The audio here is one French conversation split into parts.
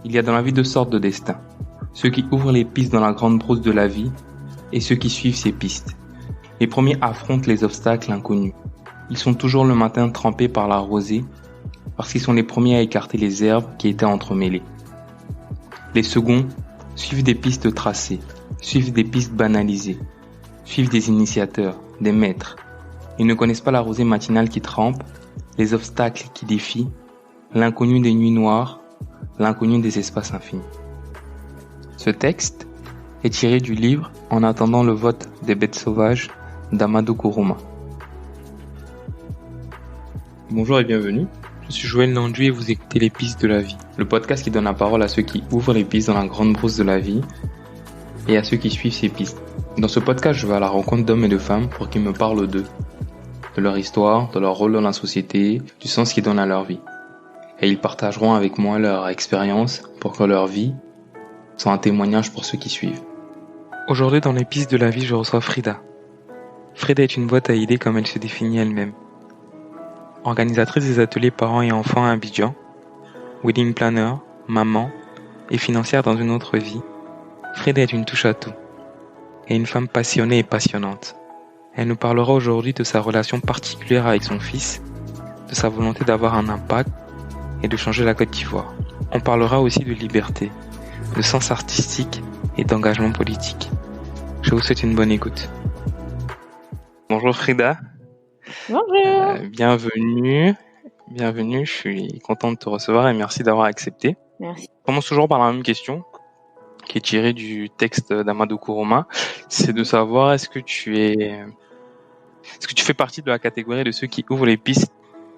Il y a dans la vie deux sortes de destins. Ceux qui ouvrent les pistes dans la grande brousse de la vie et ceux qui suivent ces pistes. Les premiers affrontent les obstacles inconnus. Ils sont toujours le matin trempés par la rosée parce qu'ils sont les premiers à écarter les herbes qui étaient entremêlées. Les seconds suivent des pistes tracées, suivent des pistes banalisées, suivent des initiateurs, des maîtres. Ils ne connaissent pas la rosée matinale qui trempe, les obstacles qui défient, l'inconnu des nuits noires, l'inconnu des espaces infinis. Ce texte est tiré du livre En attendant le vote des bêtes sauvages d'Amadou Kourouma. Bonjour et bienvenue, je suis Joël Nandu et vous écoutez Les Pistes de la Vie, le podcast qui donne la parole à ceux qui ouvrent les pistes dans la grande brousse de la vie et à ceux qui suivent ces pistes. Dans ce podcast, je vais à la rencontre d'hommes et de femmes pour qu'ils me parlent d'eux, de leur histoire, de leur rôle dans la société, du sens qu'ils donnent à leur vie. Et ils partageront avec moi leur expérience pour que leur vie soit un témoignage pour ceux qui suivent. Aujourd'hui, dans Les Pistes de la Vie, je reçois Frida. Frida est une boîte à idées comme elle se définit elle-même. Organisatrice des ateliers parents et enfants à Abidjan, wedding planner, maman et financière dans une autre vie, Frida est une touche à tout et une femme passionnée et passionnante. Elle nous parlera aujourd'hui de sa relation particulière avec son fils, de sa volonté d'avoir un impact et de changer la Côte d'Ivoire. On parlera aussi de liberté, de sens artistique et d'engagement politique. Je vous souhaite une bonne écoute. Bonjour Frida. Bonjour. Bienvenue, je suis content de te recevoir et merci d'avoir accepté. Merci. Je commence toujours par la même question qui est tirée du texte d'Amadou Kourouma, c'est de savoir est-ce que tu fais partie de la catégorie de ceux qui ouvrent les pistes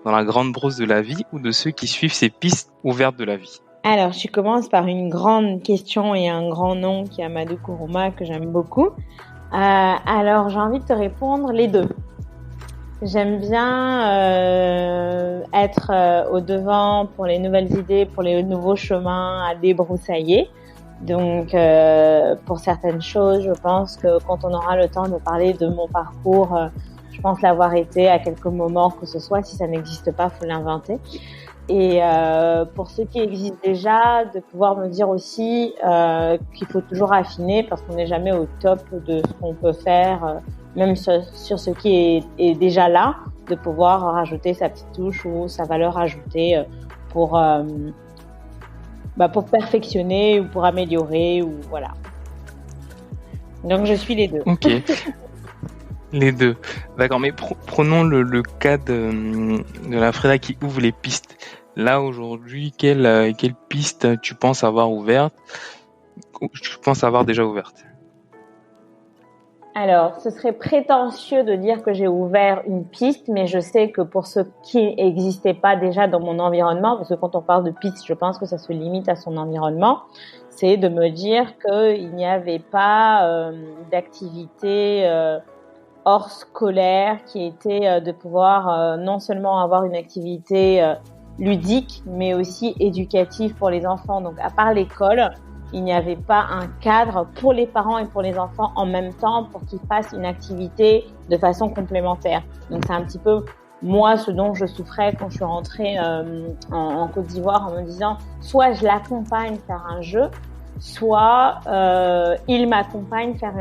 dans la grande brousse de la vie ou de ceux qui suivent ces pistes ouvertes de la vie? Alors, je commence par une grande question et un grand nom qui est Amadou Kourouma, que j'aime beaucoup. Alors, j'ai envie de te répondre les deux. J'aime bien être au devant pour les nouvelles idées, pour les nouveaux chemins à débroussailler. Donc, pour certaines choses, je pense que quand on aura le temps de parler de mon parcours, je pense l'avoir été à quelques moments que ce soit. Si ça n'existe pas, faut l'inventer. Et pour ceux qui existent déjà, de pouvoir me dire aussi qu'il faut toujours affiner parce qu'on n'est jamais au top de ce qu'on peut faire, même sur ce qui est déjà là, de pouvoir rajouter sa petite touche ou sa valeur ajoutée pour perfectionner ou pour améliorer ou voilà. Donc je suis les deux. Ok. Les deux. D'accord, mais prenons le cas de la Frida qui ouvre les pistes. Là, aujourd'hui, quelle piste tu penses avoir déjà ouverte? Alors, ce serait prétentieux de dire que j'ai ouvert une piste, mais je sais que pour ce qui n'existait pas déjà dans mon environnement, parce que quand on parle de piste, je pense que ça se limite à son environnement, c'est de me dire qu'il n'y avait pas d'activité hors scolaire qui était de pouvoir non seulement avoir une activité ludique, mais aussi éducative pour les enfants. Donc, à part l'école, il n'y avait pas un cadre pour les parents et pour les enfants en même temps pour qu'ils fassent une activité de façon complémentaire. Donc, c'est un petit peu moi ce dont je souffrais quand je suis rentrée en Côte d'Ivoire en me disant soit je l'accompagne faire un jeu, soit il m'accompagne faire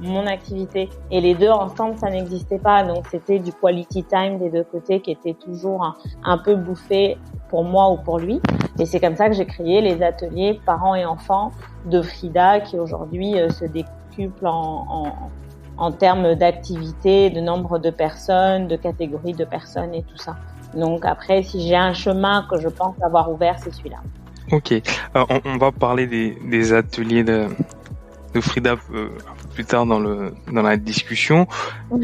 mon activité. Et les deux ensemble, ça n'existait pas. Donc, c'était du quality time des deux côtés qui était toujours un peu bouffé pour moi ou pour lui. Et c'est comme ça que j'ai créé les ateliers parents et enfants de Frida qui aujourd'hui se décuplent en termes d'activité, de nombre de personnes, de catégories de personnes et tout ça. Donc après, si j'ai un chemin que je pense avoir ouvert, c'est celui-là. Ok, on va parler des ateliers de Frida un peu plus tard dans la discussion. Ok.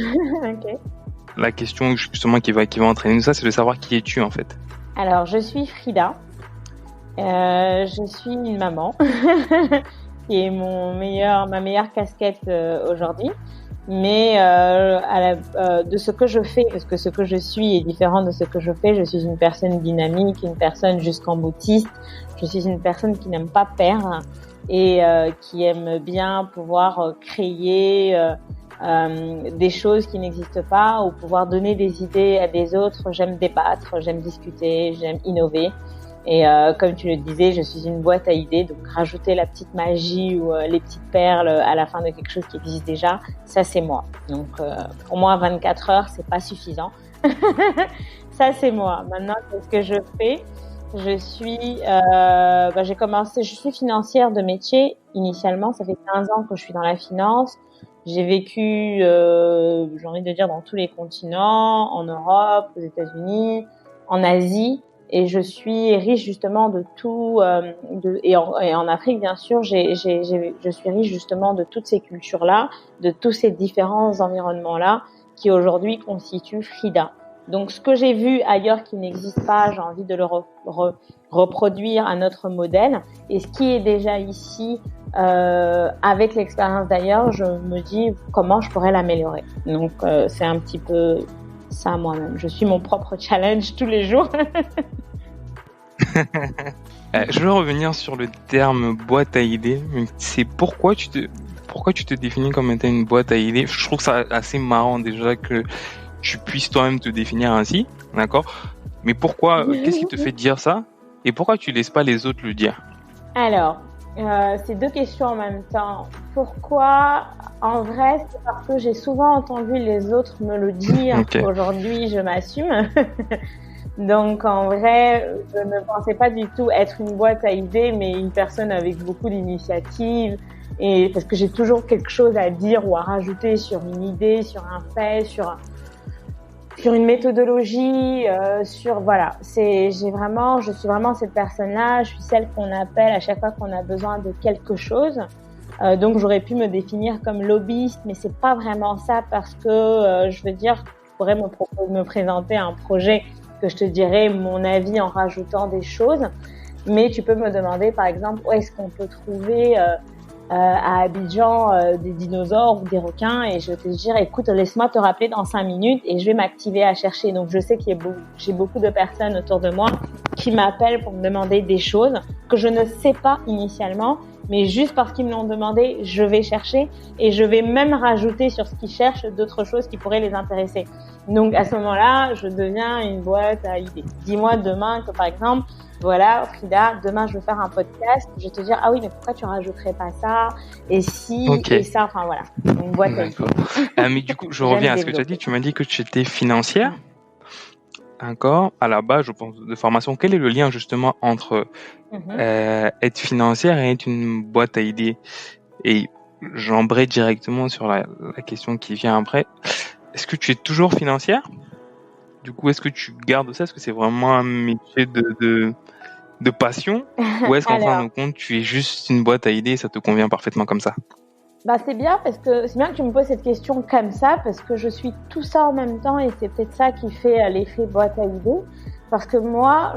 La question justement qui va entraîner ça, c'est de savoir qui es-tu en fait. Alors, je suis Frida. Je suis une maman qui est ma meilleure casquette aujourd'hui. Mais de ce que je fais, parce que ce que je suis est différent de ce que je fais, je suis une personne dynamique, une personne jusqu'en boutiste. Je suis une personne qui n'aime pas perdre et qui aime bien pouvoir créer des choses qui n'existent pas ou pouvoir donner des idées à des autres. J'aime débattre, j'aime discuter, j'aime innover. Et comme tu le disais, je suis une boîte à idées, donc rajouter la petite magie ou les petites perles à la fin de quelque chose qui existe déjà, ça c'est moi. Donc pour moi, 24 heures, c'est pas suffisant. Ça c'est moi. Maintenant, qu'est-ce que je fais? Je suis financière de métier initialement. Ça fait 15 ans que je suis dans la finance. J'ai vécu, j'ai envie de dire, dans tous les continents, en Europe, aux États-Unis, en Asie. Et je suis riche justement de tout, et en Afrique bien sûr, je suis riche justement de toutes ces cultures-là, de tous ces différents environnements-là qui aujourd'hui constituent Frida. Donc ce que j'ai vu ailleurs qui n'existe pas, j'ai envie de le reproduire à notre modèle. Et ce qui est déjà ici, avec l'expérience d'ailleurs, je me dis comment je pourrais l'améliorer. Donc c'est un petit peu ça moi-même. Je suis mon propre challenge tous les jours. Je veux revenir sur le terme boîte à idées. C'est pourquoi tu te définis comme étant une boîte à idées. Je trouve ça assez marrant déjà que tu puisses toi-même te définir ainsi, d'accord? Mais pourquoi, qu'est-ce qui te fait dire ça? Et pourquoi tu laisses pas les autres le dire? Alors, c'est deux questions en même temps. Pourquoi? En vrai, c'est parce que j'ai souvent entendu les autres me le dire. Okay. Aujourd'hui, je m'assume. Donc, en vrai, je ne pensais pas du tout être une boîte à idées, mais une personne avec beaucoup d'initiatives. Et parce que j'ai toujours quelque chose à dire ou à rajouter sur une idée, sur un fait, sur une méthodologie, voilà. Je suis vraiment cette personne-là. Je suis celle qu'on appelle à chaque fois qu'on a besoin de quelque chose. Donc j'aurais pu me définir comme lobbyiste, mais c'est pas vraiment ça parce que je veux dire, je pourrais me présenter un projet que je te dirais mon avis en rajoutant des choses. Mais tu peux me demander par exemple où est-ce qu'on peut trouver à Abidjan des dinosaures ou des requins et je vais te dire écoute laisse-moi te rappeler dans 5 minutes et je vais m'activer à chercher. Donc je sais j'ai beaucoup de personnes autour de moi qui m'appellent pour me demander des choses que je ne sais pas initialement, mais juste parce qu'ils me l'ont demandé, je vais chercher et je vais même rajouter sur ce qu'ils cherchent d'autres choses qui pourraient les intéresser. Donc à ce moment-là, je deviens une boîte à idées. Dis-moi demain que par exemple, voilà, Frida, demain je veux faire un podcast, je vais te dire ah oui mais pourquoi tu rajouterais pas ça et si et ça, enfin voilà, une boîte à idées. Mais du coup, je reviens à ce que tu as dit. Tu m'as dit que tu étais financière. D'accord. À la base, je pense, de formation, quel est le lien justement entre être financière et être une boîte à idées? Et j'embraye directement sur la question qui vient après. Est-ce que tu es toujours financière? Du coup, est-ce que tu gardes ça? Est-ce que c'est vraiment un métier de passion? Ou est-ce qu'en fin de compte, tu es juste une boîte à idées et ça te convient parfaitement comme ça? Bah, c'est bien que tu me poses cette question comme ça parce que je suis tout ça en même temps et c'est peut-être ça qui fait l'effet boîte à idées. Parce que moi,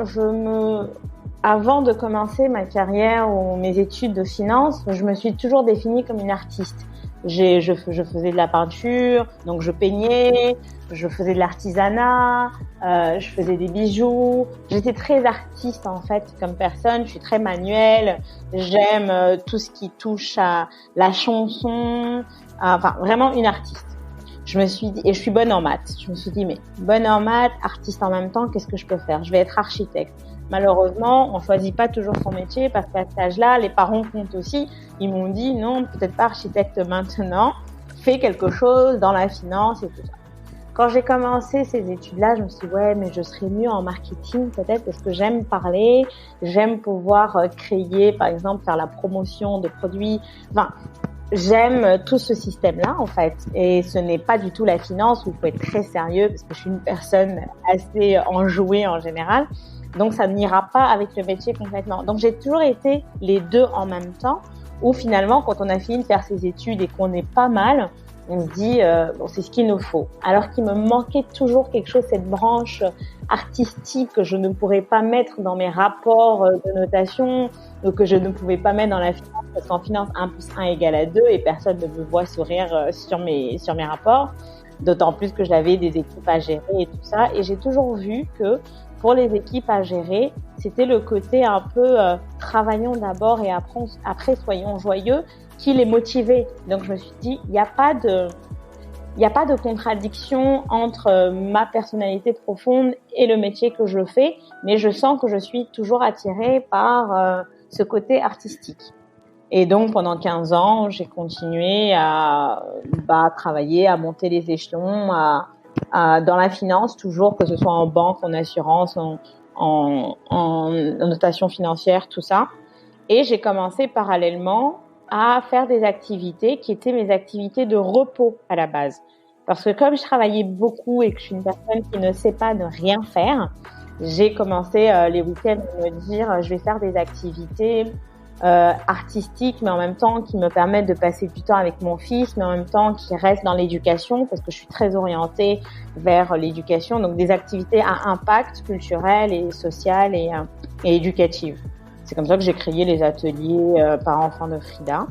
avant de commencer ma carrière ou mes études de finance, je me suis toujours définie comme une artiste. Je faisais de la peinture, donc je peignais, je faisais de l'artisanat, je faisais des bijoux. J'étais très artiste en fait comme personne. Je suis très manuelle. J'aime tout ce qui touche à la chanson. Enfin, vraiment une artiste. Je me suis dit, et je suis bonne en maths. Je me suis dit, mais bonne en maths, artiste en même temps, qu'est-ce que je peux faire? Je vais être architecte. Malheureusement, on choisit pas toujours son métier parce qu'à cet âge-là, les parents comptent aussi. Ils m'ont dit non, peut-être pas architecte maintenant, fais quelque chose dans la finance et tout ça. Quand j'ai commencé ces études-là, je me suis dit ouais, mais je serais mieux en marketing peut-être parce que j'aime parler, j'aime pouvoir créer, par exemple, faire la promotion de produits. Enfin, j'aime tout ce système-là en fait, et ce n'est pas du tout la finance où il faut être très sérieux parce que je suis une personne assez enjouée en général. Donc, ça n'ira pas avec le métier complètement. Donc, j'ai toujours été les deux en même temps où finalement, quand on a fini de faire ses études et qu'on est pas mal, on se dit, bon, c'est ce qu'il nous faut. Alors qu'il me manquait toujours quelque chose, cette branche artistique que je ne pourrais pas mettre dans mes rapports de notation, ou que je ne pouvais pas mettre dans la finance, parce qu'en finance, 1 + 1 = 2 et personne ne me voit sourire sur mes rapports. D'autant plus que j'avais des équipes à gérer et tout ça. Et j'ai toujours vu que pour les équipes à gérer, c'était le côté un peu travaillons d'abord et après soyons joyeux qui les motivait. Donc je me suis dit, il n'y a pas de il n'y a pas de contradiction entre ma personnalité profonde et le métier que je fais, mais je sens que je suis toujours attirée par ce côté artistique. Et donc, pendant 15 ans, j'ai continué à travailler, à monter les échelons, dans la finance, toujours, que ce soit en banque, en assurance, en notation financière, tout ça. Et j'ai commencé parallèlement à faire des activités qui étaient mes activités de repos à la base. Parce que comme je travaillais beaucoup et que je suis une personne qui ne sait pas de rien faire, j'ai commencé les week-ends à me dire je vais faire des activités artistiques, mais en même temps qui me permettent de passer du temps avec mon fils, mais en même temps qui restent dans l'éducation, parce que je suis très orientée vers l'éducation, donc des activités à impact culturel et social et éducatif. C'est comme ça que j'ai créé les ateliers parents-enfants de Frida.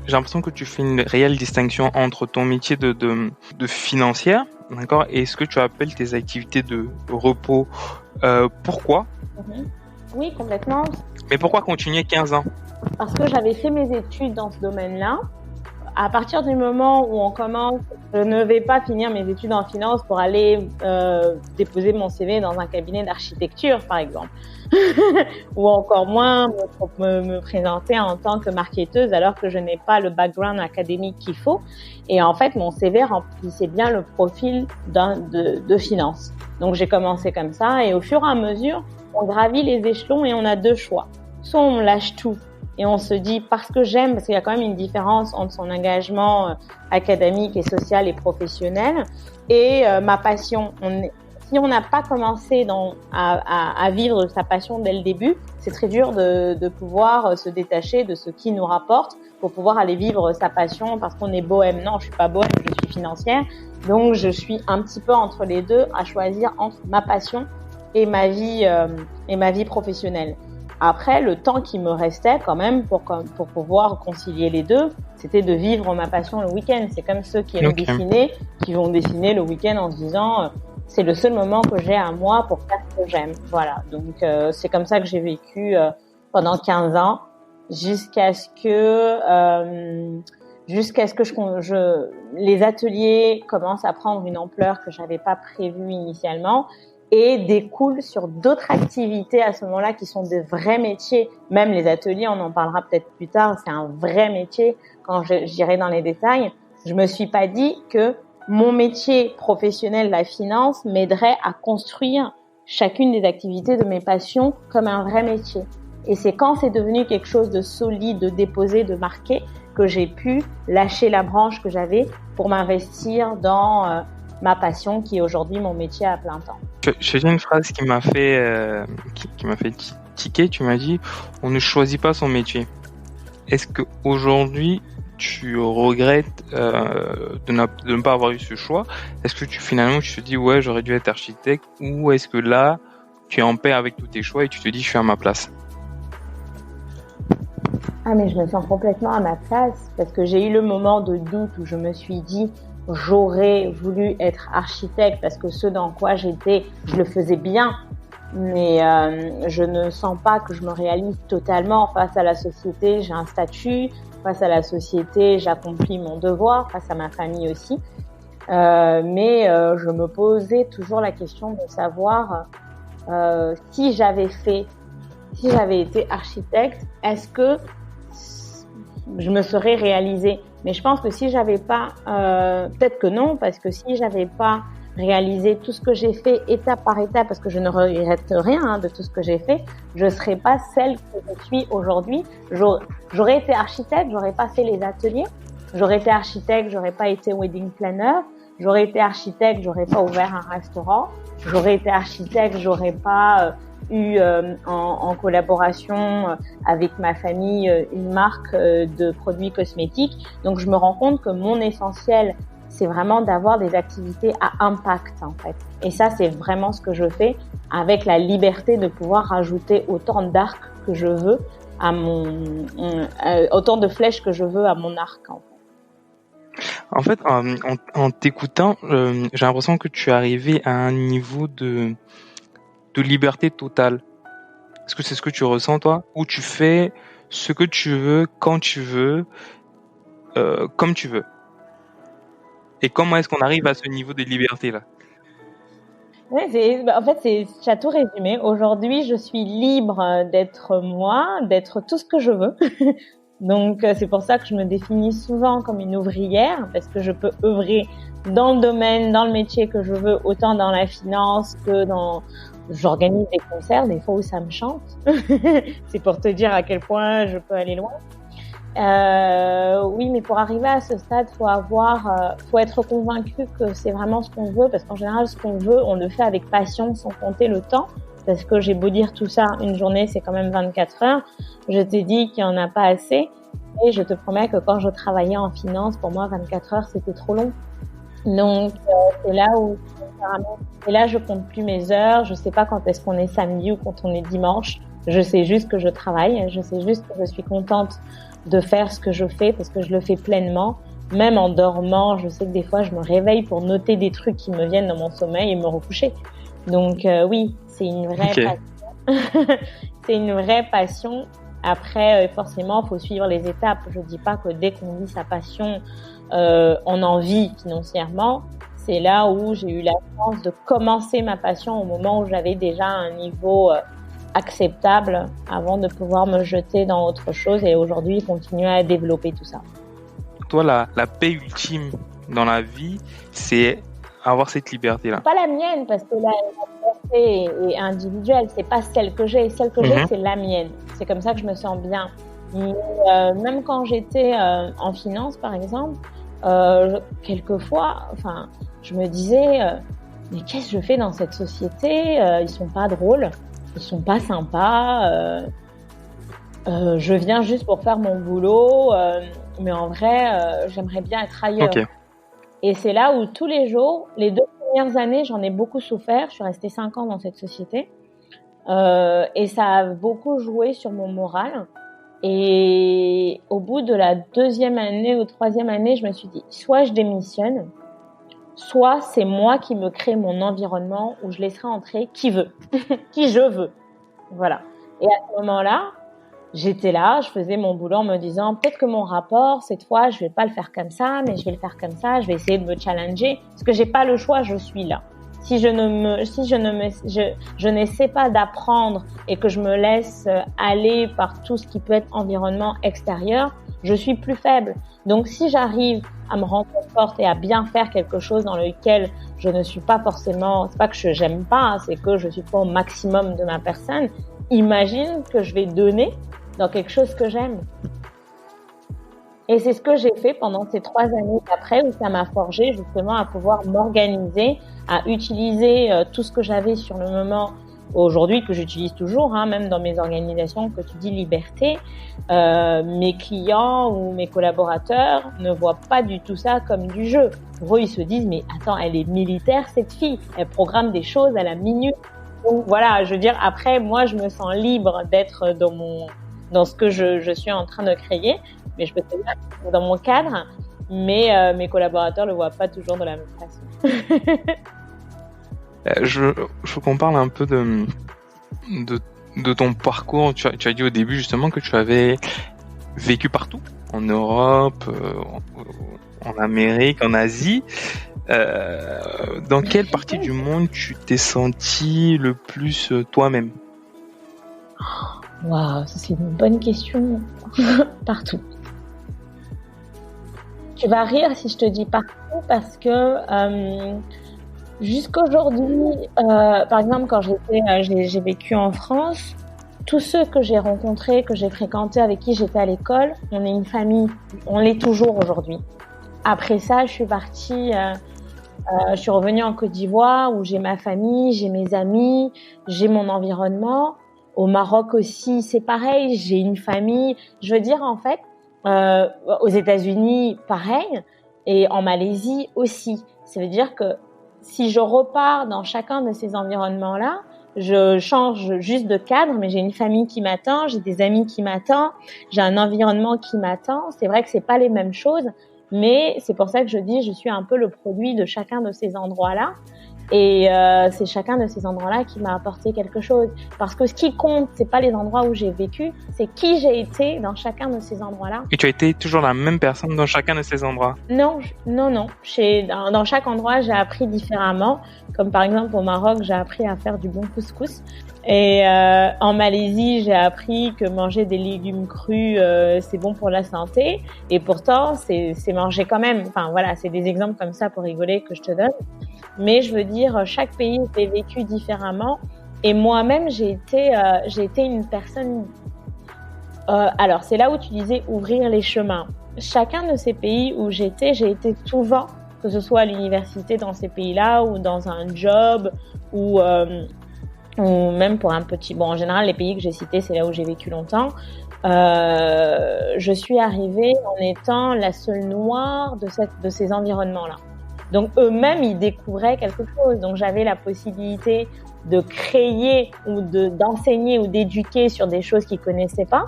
J'ai l'impression que tu fais une réelle distinction entre ton métier de financière, d'accord, et ce que tu appelles tes activités de repos. Pourquoi ? Oui, complètement. Mais pourquoi continuer 15 ans ? Parce que j'avais fait mes études dans ce domaine-là. À partir du moment où on commence, je ne vais pas finir mes études en finance pour aller déposer mon CV dans un cabinet d'architecture, par exemple. Ou encore moins me présenter en tant que marketeuse alors que je n'ai pas le background académique qu'il faut. Et en fait, mon CV remplissait bien le profil de finance. Donc, j'ai commencé comme ça et au fur et à mesure, on gravit les échelons et on a deux choix. Soit on lâche tout et on se dit parce que j'aime, parce qu'il y a quand même une différence entre son engagement académique et social et professionnel et ma passion. Si on n'a pas commencé à vivre sa passion dès le début, c'est très dur de pouvoir se détacher de ce qui nous rapporte pour pouvoir aller vivre sa passion parce qu'on est bohème. Non, je suis pas bohème, je suis financière. Donc, je suis un petit peu entre les deux à choisir entre ma passion et ma vie professionnelle. Après, le temps qui me restait quand même pour pouvoir concilier les deux, c'était de vivre ma passion le week-end. C'est comme ceux qui aiment dessiner, qui vont dessiner le week-end en se disant c'est le seul moment que j'ai à moi pour faire ce que j'aime. Voilà. Donc c'est comme ça que j'ai vécu pendant 15 ans jusqu'à ce que les ateliers commencent à prendre une ampleur que j'avais pas prévue initialement et découlent sur d'autres activités à ce moment-là qui sont des vrais métiers. Même les ateliers, on en parlera peut-être plus tard, c'est un vrai métier quand j'irai dans les détails. Je me suis pas dit que mon métier professionnel, la finance, m'aiderait à construire chacune des activités de mes passions comme un vrai métier. Et c'est quand c'est devenu quelque chose de solide, de déposé, de marqué, que j'ai pu lâcher la branche que j'avais pour m'investir dans ma passion qui est aujourd'hui mon métier à plein temps. J'ai dit une phrase qui m'a fait tiquer. Tu m'as dit on ne choisit pas son métier. Est-ce que aujourd'hui tu regrettes de ne pas avoir eu ce choix? Est-ce que finalement tu te dis ouais j'aurais dû être architecte, ou est-ce que là tu es en paix avec tous tes choix et tu te dis je suis à ma place? Ah mais je me sens complètement à ma place parce que j'ai eu le moment de doute où je me suis dit j'aurais voulu être architecte parce que ce dans quoi j'étais, je le faisais bien, mais je ne sens pas que je me réalise totalement face à la société. J'ai un statut, face à la société, j'accomplis mon devoir, face à ma famille aussi. Mais je me posais toujours la question de savoir si j'avais été architecte, est-ce que je me serais réalisée? Mais je pense que si j'avais pas, peut-être que non, parce que si j'avais pas réalisé tout ce que j'ai fait étape par étape, parce que je ne regrette rien de tout ce que j'ai fait, je serais pas celle que je suis aujourd'hui. J'aurais été architecte, j'aurais pas fait les ateliers. J'aurais été architecte, j'aurais pas été wedding planner. J'aurais été architecte, j'aurais pas ouvert un restaurant. J'aurais été architecte, j'aurais pas eu en collaboration avec ma famille une marque de produits cosmétiques. Donc je me rends compte que mon essentiel, c'est vraiment d'avoir des activités à impact en fait. Et ça, c'est vraiment ce que je fais avec la liberté de pouvoir rajouter autant d'arcs que je veux à autant de flèches que je veux à mon arc en fait. En fait, en t'écoutant, j'ai l'impression que tu es arrivé à un niveau de liberté totale. Est-ce que c'est ce que tu ressens, toi? Où tu fais ce que tu veux, quand tu veux, comme tu veux. Et comment est-ce qu'on arrive à ce niveau de liberté-là? Ouais, en fait, tu as tout résumé. Aujourd'hui, je suis libre d'être moi, d'être tout ce que je veux. Donc, c'est pour ça que je me définis souvent comme une ouvrière, parce que je peux œuvrer dans le domaine, dans le métier que je veux, autant dans la finance que j'organise des concerts, des fois où ça me chante. C'est pour te dire à quel point je peux aller loin. Oui, mais pour arriver à ce stade, faut être convaincu que c'est vraiment ce qu'on veut, parce qu'en général, ce qu'on veut, on le fait avec passion, sans compter le temps. Parce que j'ai beau dire tout ça, une journée, c'est quand même 24 heures. Je t'ai dit qu'il y en a pas assez. Et je te promets que quand je travaillais en finance, pour moi, 24 heures, c'était trop long. Donc, c'est là où, et là, je compte plus mes heures. Je sais pas quand est-ce qu'on est samedi ou quand on est dimanche. Je sais juste que je travaille. Je sais juste que je suis contente de faire ce que je fais parce que je le fais pleinement. Même en dormant, je sais que des fois, je me réveille pour noter des trucs qui me viennent dans mon sommeil et me recoucher. Donc, oui, c'est une vraie passion. C'est une vraie passion. Après, forcément, faut suivre les étapes. Je dis pas que dès qu'on vit sa passion, on en vit financièrement. C'est là où j'ai eu la chance de commencer ma passion au moment où j'avais déjà un niveau acceptable avant de pouvoir me jeter dans autre chose et aujourd'hui continuer à développer tout ça. Toi, la paix ultime dans la vie, c'est avoir cette liberté-là. Pas la mienne, parce que la liberté est individuelle, c'est pas celle que j'ai. Celle que j'ai, c'est la mienne. C'est comme ça que je me sens bien. Mais, même quand j'étais en finance, par exemple, quelquefois, je me disais, mais qu'est-ce que je fais dans cette société? Ils sont pas drôles. Ils sont pas sympas. Je viens juste pour faire mon boulot, mais en vrai, j'aimerais bien être ailleurs. Okay. Et c'est là où tous les jours, les 2 premières années, j'en ai beaucoup souffert. Je suis restée 5 ans dans cette société, et ça a beaucoup joué sur mon moral. Et au bout de la 2e année ou 3e année, je me suis dit, soit je démissionne, soit c'est moi qui me crée mon environnement où je laisserai entrer qui veut, qui je veux. Voilà. Et à ce moment-là, j'étais là, je faisais mon boulot en me disant, peut-être que mon rapport, cette fois, je vais pas le faire comme ça, mais je vais le faire comme ça, je vais essayer de me challenger. Parce que j'ai pas le choix, je suis là. Si je n'essaie pas d'apprendre et que je me laisse aller par tout ce qui peut être environnement extérieur, je suis plus faible. Donc, si j'arrive à me rendre forte et à bien faire quelque chose dans lequel je ne suis pas forcément, c'est pas que j'aime pas, c'est que je suis pas au maximum de ma personne, imagine que je vais donner dans quelque chose que j'aime. Et c'est ce que j'ai fait pendant ces 3 années d'après où ça m'a forgé justement à pouvoir m'organiser, à utiliser tout ce que j'avais sur le moment aujourd'hui, que j'utilise toujours, même dans mes organisations, que tu dis liberté. Mes clients ou mes collaborateurs ne voient pas du tout ça comme du jeu. Pour eux, ils se disent, mais attends, elle est militaire cette fille, elle programme des choses à la minute. Donc voilà, je veux dire, après, moi, je me sens libre d'être dans ce que je suis en train de créer, mais je peux te dire dans mon cadre, mais mes collaborateurs le voient pas toujours de la même façon. Je veux qu'on parle un peu de ton parcours. Tu as dit au début justement que tu avais vécu partout, en Europe, en Amérique, en Asie. Dans quelle partie du monde tu t'es senti le plus toi-même? Waouh, ça c'est une bonne question. Partout. Tu vas rire si je te dis partout parce que jusqu'aujourd'hui, par exemple, quand j'ai vécu en France, tous ceux que j'ai rencontrés, que j'ai fréquentés, avec qui j'étais à l'école, on est une famille. On l'est toujours aujourd'hui. Après ça, je suis partie, je suis revenue en Côte d'Ivoire où j'ai ma famille, j'ai mes amis, j'ai mon environnement. Au Maroc aussi, c'est pareil, j'ai une famille. Je veux dire, en fait, aux États-Unis, pareil, et en Malaisie aussi. Ça veut dire que si je repars dans chacun de ces environnements-là, je change juste de cadre, mais j'ai une famille qui m'attend, j'ai des amis qui m'attendent, j'ai un environnement qui m'attend. C'est vrai que c'est pas les mêmes choses, mais c'est pour ça que je dis, je suis un peu le produit de chacun de ces endroits-là. Et c'est chacun de ces endroits-là qui m'a apporté quelque chose. Parce que ce qui compte, c'est pas les endroits où j'ai vécu, c'est qui j'ai été dans chacun de ces endroits-là. Et tu as été toujours la même personne dans chacun de ces endroits? Non. Dans chaque endroit, j'ai appris différemment. Comme par exemple au Maroc, j'ai appris à faire du bon couscous. Et en Malaisie, j'ai appris que manger des légumes crus, c'est bon pour la santé. Et pourtant, c'est mangé quand même. Enfin voilà, c'est des exemples comme ça pour rigoler que je te donne. Mais je veux dire, chaque pays est vécu différemment. Et moi-même, j'ai été une personne. Alors, c'est là où tu disais ouvrir les chemins. Chacun de ces pays où j'ai été souvent, que ce soit à l'université dans ces pays-là ou dans un job ou même pour un petit. Bon, en général, les pays que j'ai cités, c'est là où j'ai vécu longtemps. Je suis arrivée en étant la seule noire de ces environnements-là. Donc eux-mêmes, ils découvraient quelque chose. Donc j'avais la possibilité de créer ou d'enseigner ou d'éduquer sur des choses qu'ils connaissaient pas.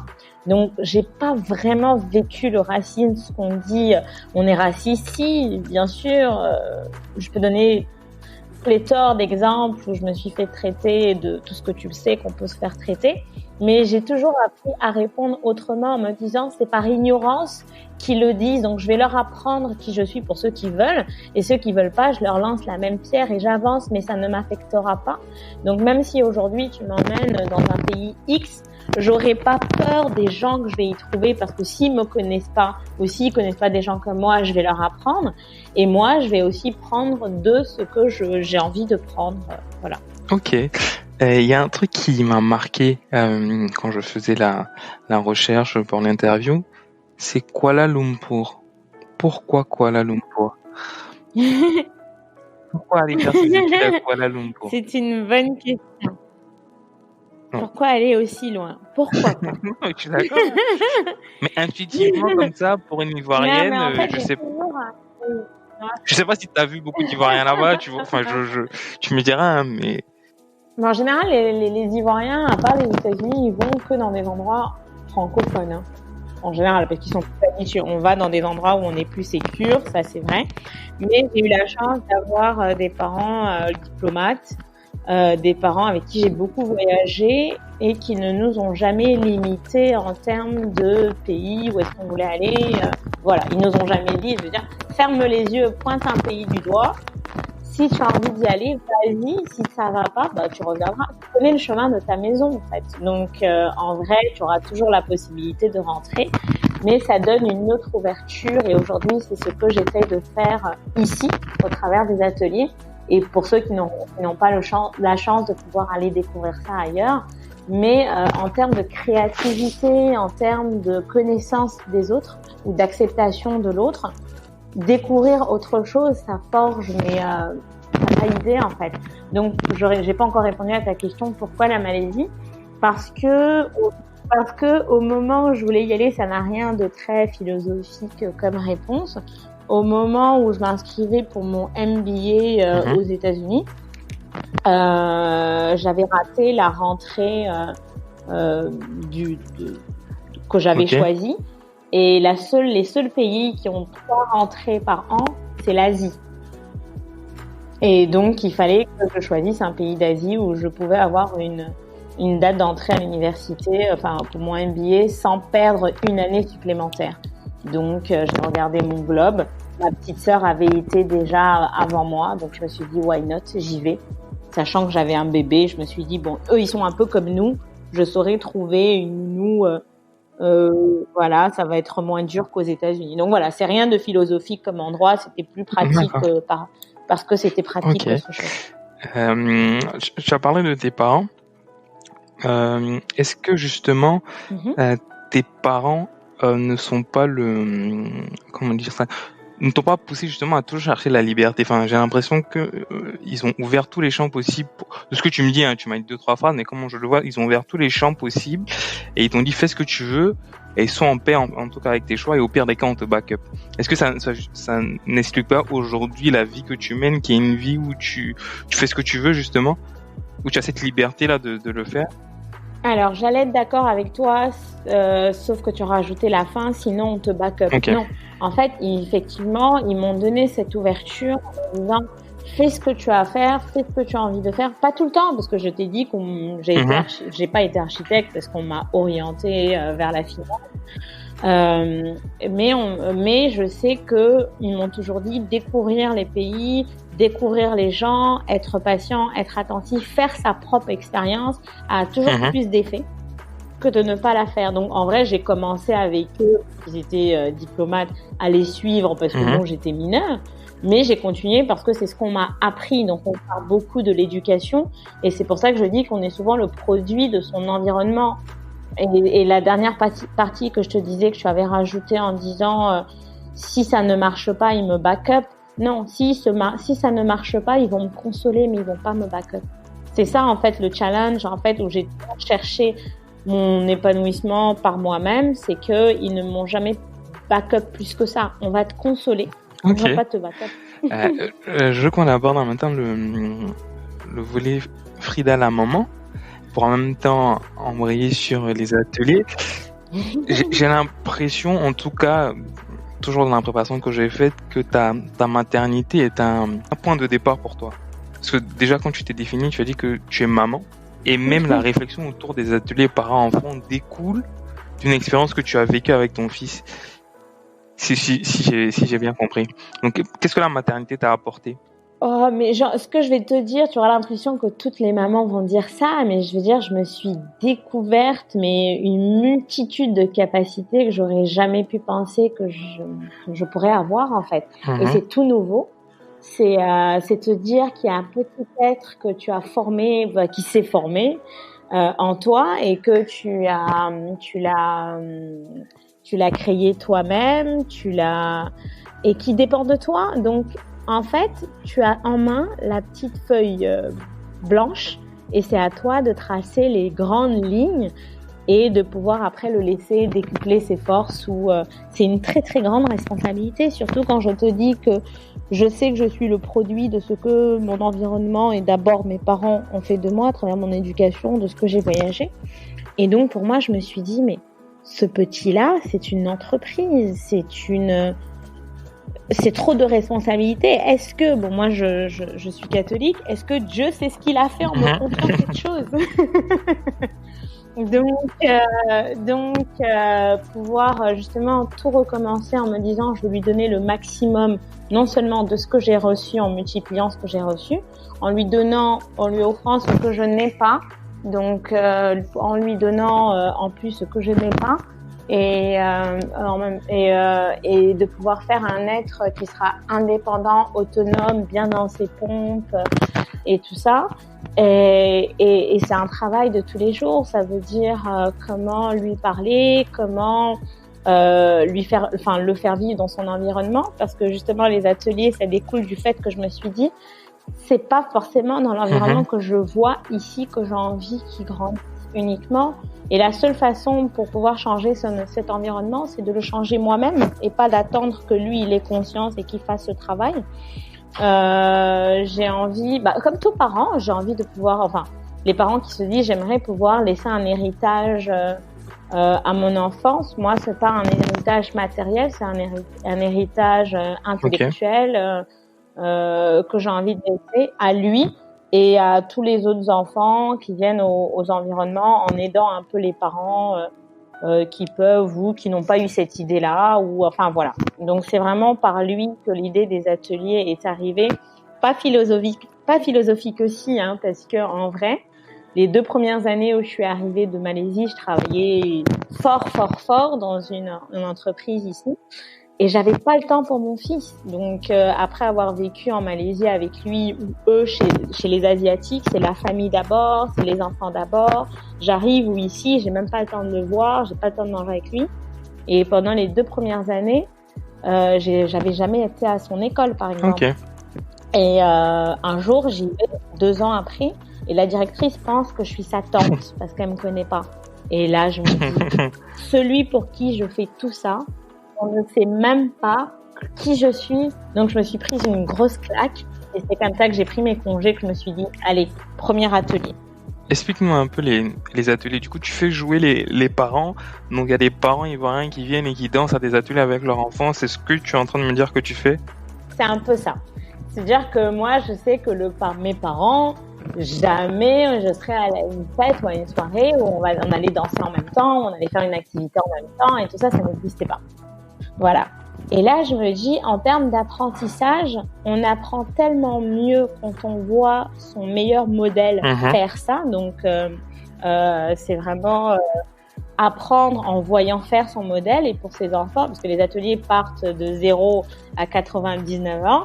Donc j'ai pas vraiment vécu le racisme, ce qu'on dit, on est raciste. Si, bien sûr, je peux donner pléthore d'exemples où je me suis fait traiter de tout ce que tu le sais qu'on peut se faire traiter. Mais j'ai toujours appris à répondre autrement en me disant c'est par ignorance qu'ils le disent, donc je vais leur apprendre qui je suis pour ceux qui veulent, et ceux qui veulent pas, je leur lance la même pierre et j'avance, mais ça ne m'affectera pas. Donc même si aujourd'hui tu m'emmènes dans un pays X, j'aurai pas peur des gens que je vais y trouver, parce que s'ils me connaissent pas ou s'ils connaissent pas des gens comme moi, je vais leur apprendre, et moi je vais aussi prendre de ce que j'ai envie de prendre, voilà. Ok. Il y a un truc qui m'a marqué quand je faisais la recherche pour l'interview, c'est Kuala Lumpur. Pourquoi Kuala Lumpur? Pourquoi aller faire ses études à Kuala Lumpur? C'est une bonne question. Pourquoi aller aussi loin? Pourquoi pas? Je suis d'accord. Mais intuitivement comme ça, pour une Ivoirienne, non, mais en fait, je sais pas. Je sais pas si tu as vu beaucoup d'Ivoiriens là-bas, tu vois. Enfin, tu me diras, hein, mais. Mais en général, les Ivoiriens, à part les États-Unis, ils vont que dans des endroits francophones. Hein. En général, parce qu'ils sont plus habitués. On va dans des endroits où on est plus sécure, ça c'est vrai. Mais j'ai eu la chance d'avoir des parents diplomates, des parents avec qui j'ai beaucoup voyagé et qui ne nous ont jamais limités en termes de pays, où est-ce qu'on voulait aller. Voilà, ils nous ont jamais dit, je veux dire, ferme les yeux, pointe un pays du doigt. Si tu as envie d'y aller, vas-y. Si ça va pas, bah, tu regarderas. Tu connais le chemin de ta maison, en fait. Donc, en vrai, tu auras toujours la possibilité de rentrer. Mais ça donne une autre ouverture. Et aujourd'hui, c'est ce que j'essaie de faire ici, au travers des ateliers. Et pour ceux qui n'ont pas la chance de pouvoir aller découvrir ça ailleurs. Mais en termes de créativité, en termes de connaissance des autres ou d'acceptation de l'autre, découvrir autre chose, ça forge ta idée en fait. Donc, j'ai pas encore répondu à ta question. Pourquoi la Malaisie? Parce que au moment où je voulais y aller, ça n'a rien de très philosophique comme réponse. Au moment où je m'inscrivais pour mon MBA aux États-Unis, j'avais raté la rentrée que j'avais choisie. Et les seuls pays qui ont 3 rentrées par an, c'est l'Asie. Et donc, il fallait que je choisisse un pays d'Asie où je pouvais avoir une date d'entrée à l'université, enfin, pour mon MBA, sans perdre une année supplémentaire. Donc, j'ai regardé mon globe. Ma petite sœur avait été déjà avant moi, donc je me suis dit, why not, j'y vais. Sachant que j'avais un bébé, je me suis dit, bon, eux, ils sont un peu comme nous. Je saurais trouver une nounou, voilà, ça va être moins dur qu'aux États-Unis. Donc voilà, c'est rien de philosophique comme endroit, c'était plus pratique parce que c'était pratique. Okay. Tu as parlé de tes parents. Est-ce que justement tes parents ne sont pas comment dire ça, ne t'ont pas poussé justement à toujours chercher la liberté? Enfin, j'ai l'impression que ils ont ouvert tous les champs possibles. De ce que tu me dis, hein, tu m'as dit 2-3 phrases, mais comment je le vois, ils ont ouvert tous les champs possibles et ils t'ont dit fais ce que tu veux et ils sont en paix en tout cas avec tes choix et au pire des cas on te back up. Est-ce que ça n'explique pas aujourd'hui la vie que tu mènes, qui est une vie où tu fais ce que tu veux justement, où tu as cette liberté là de le faire? Alors, j'allais être d'accord avec toi, sauf que tu as rajouté la fin, sinon on te back up. Okay. Non, en fait, effectivement, ils m'ont donné cette ouverture en me disant fais ce que tu as à faire, fais ce que tu as envie de faire. Pas tout le temps, parce que je t'ai dit j'ai pas été architecte parce qu'on m'a orientée vers la finance. Mais je sais que ils m'ont toujours dit découvrir les pays, découvrir les gens, être patient, être attentif, faire sa propre expérience a toujours plus d'effet que de ne pas la faire. Donc en vrai, j'ai commencé avec eux, ils étaient diplomates, à les suivre parce que bon, j'étais mineure, mais j'ai continué parce que c'est ce qu'on m'a appris. Donc on parle beaucoup de l'éducation et c'est pour ça que je dis qu'on est souvent le produit de son environnement. Et la dernière partie que je te disais que tu avais rajoutée en disant si ça ne marche pas, ils me back up. Non, si ça ne marche pas, ils vont me consoler, mais ils vont pas me back up. C'est ça en fait le challenge en fait où j'ai cherché mon épanouissement par moi-même, c'est que ils ne m'ont jamais back up plus que ça. On va te consoler, on va pas te back up. Je veux qu'on aborde en même temps le volet Frida la maman, pour en même temps embrayer sur les ateliers. J'ai l'impression, en tout cas, toujours dans la préparation que j'ai faite, que ta maternité est un point de départ pour toi. Parce que déjà, quand tu t'es définie, tu as dit que tu es maman. Et même la réflexion autour des ateliers parents-enfants découle d'une expérience que tu as vécue avec ton fils. Si j'ai bien compris. Donc, qu'est-ce que la maternité t'a apporté? Oh, mais genre, ce que je vais te dire, tu auras l'impression que toutes les mamans vont dire ça, mais je veux dire, je me suis découverte, mais une multitude de capacités que j'aurais jamais pu penser que je pourrais avoir, en fait. Et c'est tout nouveau. C'est te dire qu'il y a un petit être que tu as formé, qui s'est formé, en toi et que tu l'as créé toi-même, et qui dépend de toi. Donc, en fait, tu as en main la petite feuille blanche et c'est à toi de tracer les grandes lignes et de pouvoir après le laisser décupler ses forces. C'est une très très grande responsabilité, surtout quand je te dis que je sais que je suis le produit de ce que mon environnement et d'abord mes parents ont fait de moi à travers mon éducation, de ce que j'ai voyagé. Et donc pour moi, je me suis dit, mais ce petit-là, c'est une entreprise, c'est trop de responsabilités. Est-ce que, bon, moi je suis catholique, est-ce que Dieu sait ce qu'il a fait en me confiant cette chose? Donc pouvoir justement tout recommencer en me disant je vais lui donner le maximum, non seulement de ce que j'ai reçu en multipliant ce que j'ai reçu, en lui offrant ce que je n'ai pas, donc en lui donnant en plus ce que je n'ai pas, et de pouvoir faire un être qui sera indépendant, autonome, bien dans ses pompes et tout ça. Et c'est un travail de tous les jours. Ça veut dire comment lui parler, comment le faire vivre dans son environnement, parce que justement les ateliers, ça découle du fait que je me suis dit, c'est pas forcément dans l'environnement que je vois ici que j'ai envie qu'il grandisse uniquement. Et la seule façon pour pouvoir changer cet environnement, c'est de le changer moi-même et pas d'attendre que lui il ait conscience et qu'il fasse ce travail. J'ai envie, comme tout parent, j'ai envie de pouvoir, les parents qui se disent j'aimerais pouvoir laisser un héritage à mon enfance. Moi, c'est pas un héritage matériel, c'est un héritage intellectuel que j'ai envie de laisser à lui et à tous les autres enfants qui viennent aux environnements, en aidant un peu les parents qui peuvent ou qui n'ont pas eu cette idée-là, ou voilà. Donc c'est vraiment par lui que l'idée des ateliers est arrivée, pas philosophique aussi, parce que en vrai, les 2 premières années où je suis arrivée de Malaisie, je travaillais fort dans une entreprise ici. Et j'avais pas le temps pour mon fils. Donc après avoir vécu en Malaisie avec lui, ou eux chez les Asiatiques, c'est la famille d'abord, c'est les enfants d'abord. J'arrive où ici, j'ai même pas le temps de le voir, j'ai pas le temps de manger avec lui. Et pendant les 2 premières années, j'avais jamais été à son école, par exemple. Okay. Et un jour, j'y vais 2 ans après, et la directrice pense que je suis sa tante parce qu'elle me connaît pas. Et là, je me dis, celui pour qui je fais tout ça, on ne sait même pas qui je suis. Donc, je me suis prise une grosse claque. Et c'est comme ça que j'ai pris mes congés, que je me suis dit, allez, premier atelier. Explique-nous un peu les ateliers. Du coup, tu fais jouer les parents. Donc, il y a des parents ivoiriens qui viennent et qui dansent à des ateliers avec leurs enfants. C'est ce que tu es en train de me dire que tu fais? C'est un peu ça. C'est-à-dire que moi, je sais que mes parents, jamais je serais à une fête ou à une soirée où on allait danser en même temps, on allait faire une activité en même temps et tout ça, ça n'existait pas. Voilà. Et là, je me dis, en termes d'apprentissage, on apprend tellement mieux quand on voit son meilleur modèle faire ça. Donc, c'est vraiment apprendre en voyant faire son modèle. Et pour ces enfants, parce que les ateliers partent de 0 à 99 ans,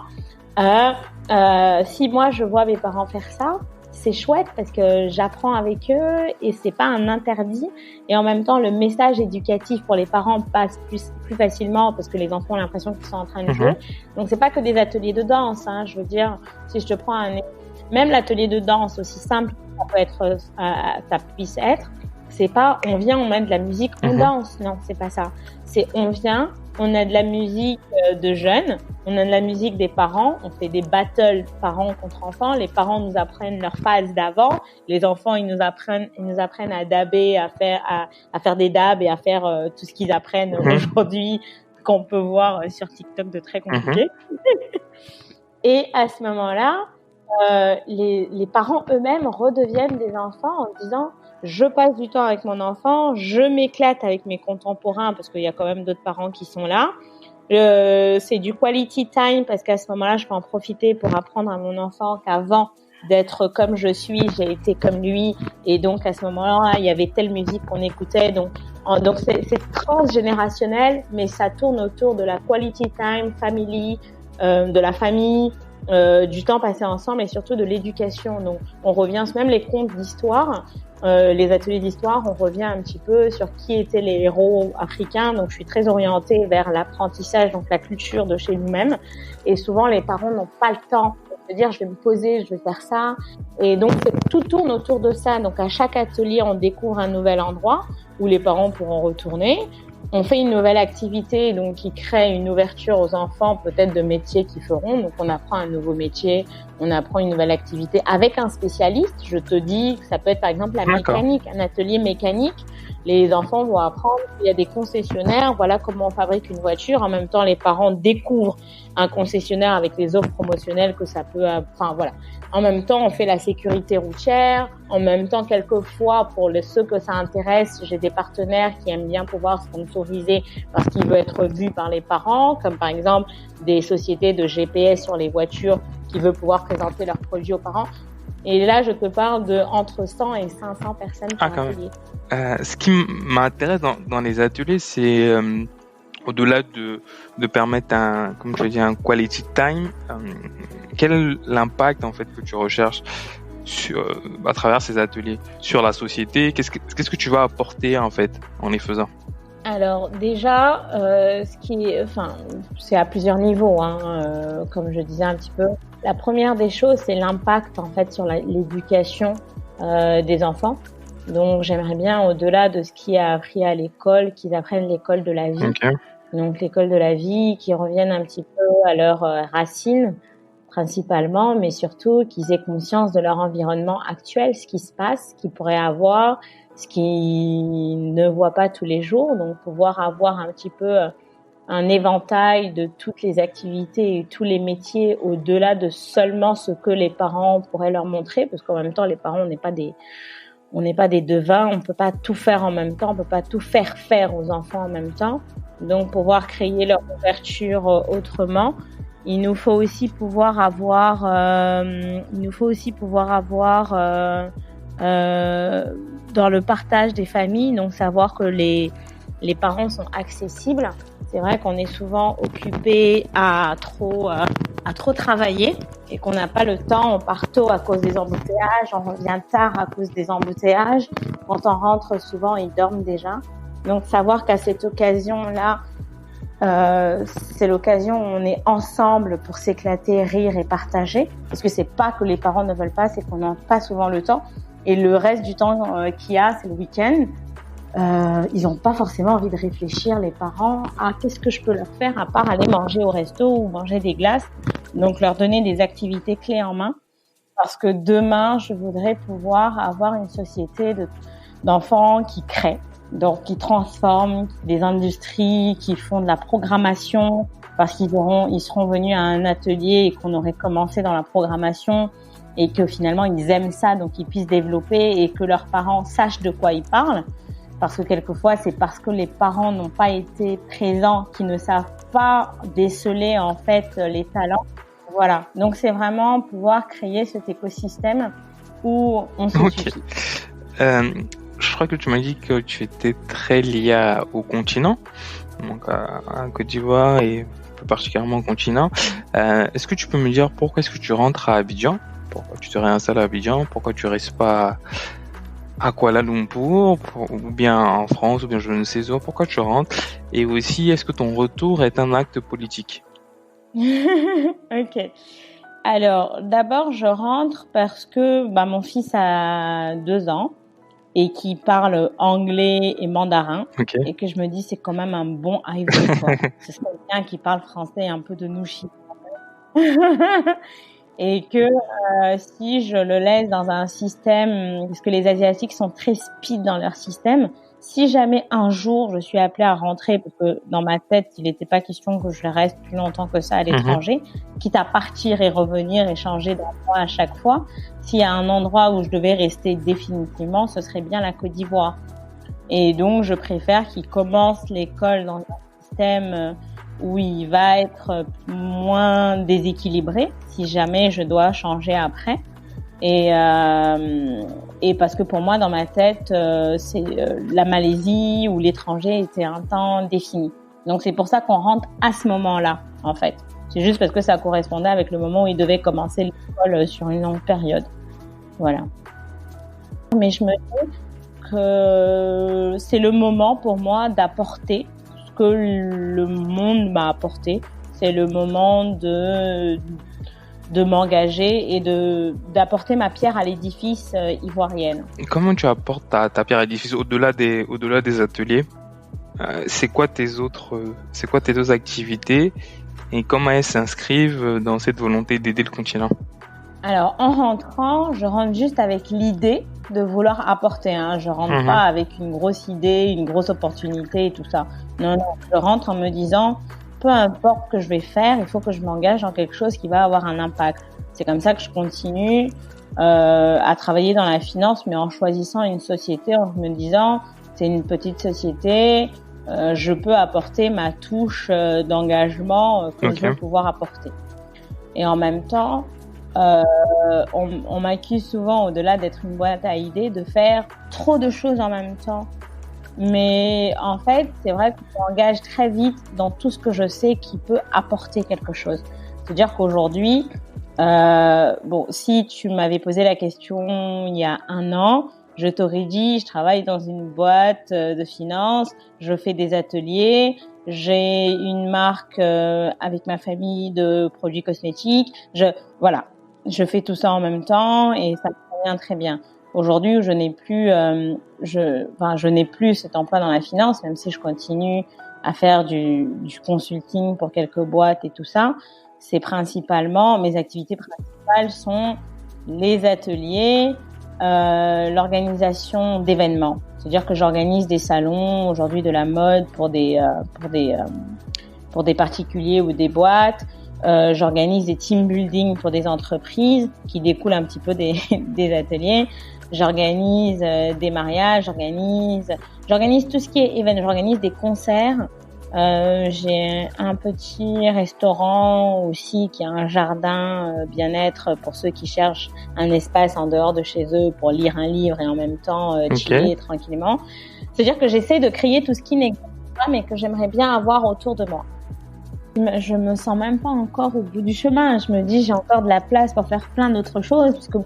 si moi, je vois mes parents faire ça, c'est chouette parce que j'apprends avec eux et c'est pas un interdit. Et en même temps, le message éducatif pour les parents passe plus facilement parce que les enfants ont l'impression qu'ils sont en train de jouer. Donc, c'est pas que des ateliers de danse, hein. Je veux dire, si je te prends même l'atelier de danse, aussi simple que ça puisse être, c'est pas on vient, on met de la musique, on danse. Non, c'est pas ça. C'est on vient, on a de la musique de jeunes, on a de la musique des parents, on fait des battles parents contre enfants. Les parents nous apprennent leur phase d'avant, les enfants ils nous apprennent à dabber, à faire des dabs et à faire tout ce qu'ils apprennent aujourd'hui qu'on peut voir sur TikTok de très compliqué. Et à ce moment-là, les parents eux-mêmes redeviennent des enfants en disant je passe du temps avec mon enfant, je m'éclate avec mes contemporains parce qu'il y a quand même d'autres parents qui sont là. C'est du quality time parce qu'à ce moment-là, je peux en profiter pour apprendre à mon enfant qu'avant d'être comme je suis, j'ai été comme lui. Et donc, à ce moment-là, il y avait telle musique qu'on écoutait. Donc c'est transgénérationnel, mais ça tourne autour de la quality time, family, de la famille, du temps passé ensemble et surtout de l'éducation. Donc, on revient, même les contes d'histoire, les ateliers d'histoire, on revient un petit peu sur qui étaient les héros africains. Donc, je suis très orientée vers l'apprentissage, donc la culture de chez nous-mêmes. Et souvent, les parents n'ont pas le temps de dire, je vais me poser, je vais faire ça. Et donc, tout tourne autour de ça. Donc, à chaque atelier, on découvre un nouvel endroit où les parents pourront retourner. On fait une nouvelle activité, donc qui crée une ouverture aux enfants, peut-être de métiers qu'ils feront. Donc, on apprend un nouveau métier, on apprend une nouvelle activité avec un spécialiste. Je te dis que ça peut être par exemple la mécanique, un atelier mécanique. Les enfants vont apprendre qu'il y a des concessionnaires, voilà comment on fabrique une voiture. En même temps, les parents découvrent un concessionnaire avec les offres promotionnelles que ça peut, enfin voilà. En même temps, on fait la sécurité routière. En même temps, quelquefois, pour ceux que ça intéresse, j'ai des partenaires qui aiment bien pouvoir sponsoriser parce qu'il veut être vu par les parents, comme par exemple des sociétés de GPS sur les voitures qui veulent pouvoir présenter leurs produits aux parents. Et là, je te parle de entre 100 et 500 personnes par atelier. Ce qui m'intéresse dans les ateliers, c'est au-delà de permettre comme je dis, un quality time, quel est l'impact en fait que tu recherches à travers ces ateliers sur la société? Qu'est-ce que tu vas apporter en fait en les faisant? Alors déjà, c'est à plusieurs niveaux, comme je disais un petit peu. La première des choses, c'est l'impact en fait sur l'éducation des enfants. Donc j'aimerais bien, au-delà de ce qui est appris à l'école, qu'ils apprennent l'école de la vie. Okay. Donc l'école de la vie, qu'ils reviennent un petit peu à leurs racines principalement, mais surtout qu'ils aient conscience de leur environnement actuel, ce qui se passe, ce qu'ils pourraient avoir, ce qu'ils ne voient pas tous les jours. Donc pouvoir avoir un petit peu un éventail de toutes les activités et tous les métiers au-delà de seulement ce que les parents pourraient leur montrer, parce qu'en même temps, les parents, on n'est pas des devins, on peut pas tout faire en même temps, on peut pas tout faire aux enfants en même temps. Donc, pouvoir créer leur ouverture autrement. Il nous faut aussi pouvoir avoir, dans le partage des familles, donc savoir que les parents sont accessibles. C'est vrai qu'on est souvent occupé à trop travailler et qu'on n'a pas le temps. On part tôt à cause des embouteillages, on revient tard à cause des embouteillages. Quand on rentre, souvent, ils dorment déjà. Donc, savoir qu'à cette occasion-là, c'est l'occasion où on est ensemble pour s'éclater, rire et partager. Parce que c'est pas que les parents ne veulent pas, c'est qu'on n'a pas souvent le temps. Et le reste du temps qu'il y a, c'est le week-end. Ils n'ont pas forcément envie de réfléchir, les parents, à qu'est-ce que je peux leur faire à part aller manger au resto ou manger des glaces. Donc, leur donner des activités clés en main. Parce que demain, je voudrais pouvoir avoir une société d'enfants qui créent, donc qui transforment, des industries qui font de la programmation parce ils seront venus à un atelier et qu'on aurait commencé dans la programmation et que finalement ils aiment ça, donc ils puissent développer et que leurs parents sachent de quoi ils parlent. Parce que quelquefois, c'est parce que les parents n'ont pas été présents qu'ils ne savent pas déceler en fait les talents. Voilà. Donc c'est vraiment pouvoir créer cet écosystème où on se suffit. Je crois que tu m'as dit que tu étais très lié au continent, donc à Côte d'Ivoire et plus particulièrement au continent. Est-ce que tu peux me dire pourquoi est-ce que tu rentres à Abidjan? Pourquoi tu te réinstalles à Abidjan? Pourquoi tu restes pas à Kuala Lumpur, ou bien en France, ou bien je ne sais où? Pourquoi tu rentres? Et aussi, est-ce que ton retour est un acte politique? Ok. Alors, d'abord, je rentre parce que mon fils a 2 ans et qui parle anglais et mandarin. Okay. Et que je me dis, c'est quand même un bon Ivory, quoi. Ce serait bien qu'il parle français et un peu de nouchi. Et que si je le laisse dans un système, parce que les Asiatiques sont très speed dans leur système, si jamais un jour je suis appelée à rentrer, parce que dans ma tête il n'était pas question que je reste plus longtemps que ça à l'étranger, quitte à partir et revenir et changer d'endroit à chaque fois, s'il y a un endroit où je devais rester définitivement, ce serait bien la Côte d'Ivoire. Et donc je préfère qu'il commence l'école dans un système où il va être moins déséquilibré si jamais je dois changer après. Et parce que pour moi, dans ma tête, c'est la Malaisie ou l'étranger était un temps défini. Donc c'est pour ça qu'on rentre à ce moment-là, en fait. C'est juste parce que ça correspondait avec le moment où il devait commencer l'école sur une longue période. Voilà. Mais je me dis que c'est le moment pour moi d'apporter que le monde m'a apporté. C'est le moment de m'engager et d'apporter ma pierre à l'édifice ivoirienne. Comment tu apportes ta pierre à l'édifice au-delà des ateliers? C'est quoi tes autres activités et comment elles s'inscrivent dans cette volonté d'aider le continent? Alors, en rentrant, je rentre juste avec l'idée de vouloir apporter. Je rentre pas avec une grosse idée, une grosse opportunité et tout ça. Non, je rentre en me disant, peu importe ce que je vais faire, il faut que je m'engage dans quelque chose qui va avoir un impact. C'est comme ça que je continue à travailler dans la finance, mais en choisissant une société, en me disant, c'est une petite société, je peux apporter ma touche d'engagement que je veux pouvoir apporter. Et en même temps, on m'accuse souvent, au-delà d'être une boîte à idées, de faire trop de choses en même temps. Mais en fait, c'est vrai que je m'engage très vite dans tout ce que je sais qui peut apporter quelque chose. C'est-à-dire qu'aujourd'hui, si tu m'avais posé la question il y a 1 an, je t'aurais dit, je travaille dans une boîte de finance, je fais des ateliers, j'ai une marque avec ma famille de produits cosmétiques, je fais tout ça en même temps et ça me convient très bien. Aujourd'hui, je n'ai plus cet emploi dans la finance, même si je continue à faire du consulting pour quelques boîtes et tout ça. C'est principalement, mes activités principales sont les ateliers, l'organisation d'événements. C'est-à-dire que j'organise des salons aujourd'hui de la mode pour des particuliers ou des boîtes. J'organise des team building pour des entreprises qui découlent un petit peu des ateliers. J'organise des mariages, j'organise tout ce qui est event. J'organise des concerts. J'ai un petit restaurant aussi qui a un jardin bien-être pour ceux qui cherchent un espace en dehors de chez eux pour lire un livre et en même temps chiller tranquillement. C'est-à-dire que j'essaie de créer tout ce qui n'existe pas mais que j'aimerais bien avoir autour de moi. Je me sens même pas encore au bout du chemin. Je me dis j'ai encore de la place pour faire plein d'autres choses parce que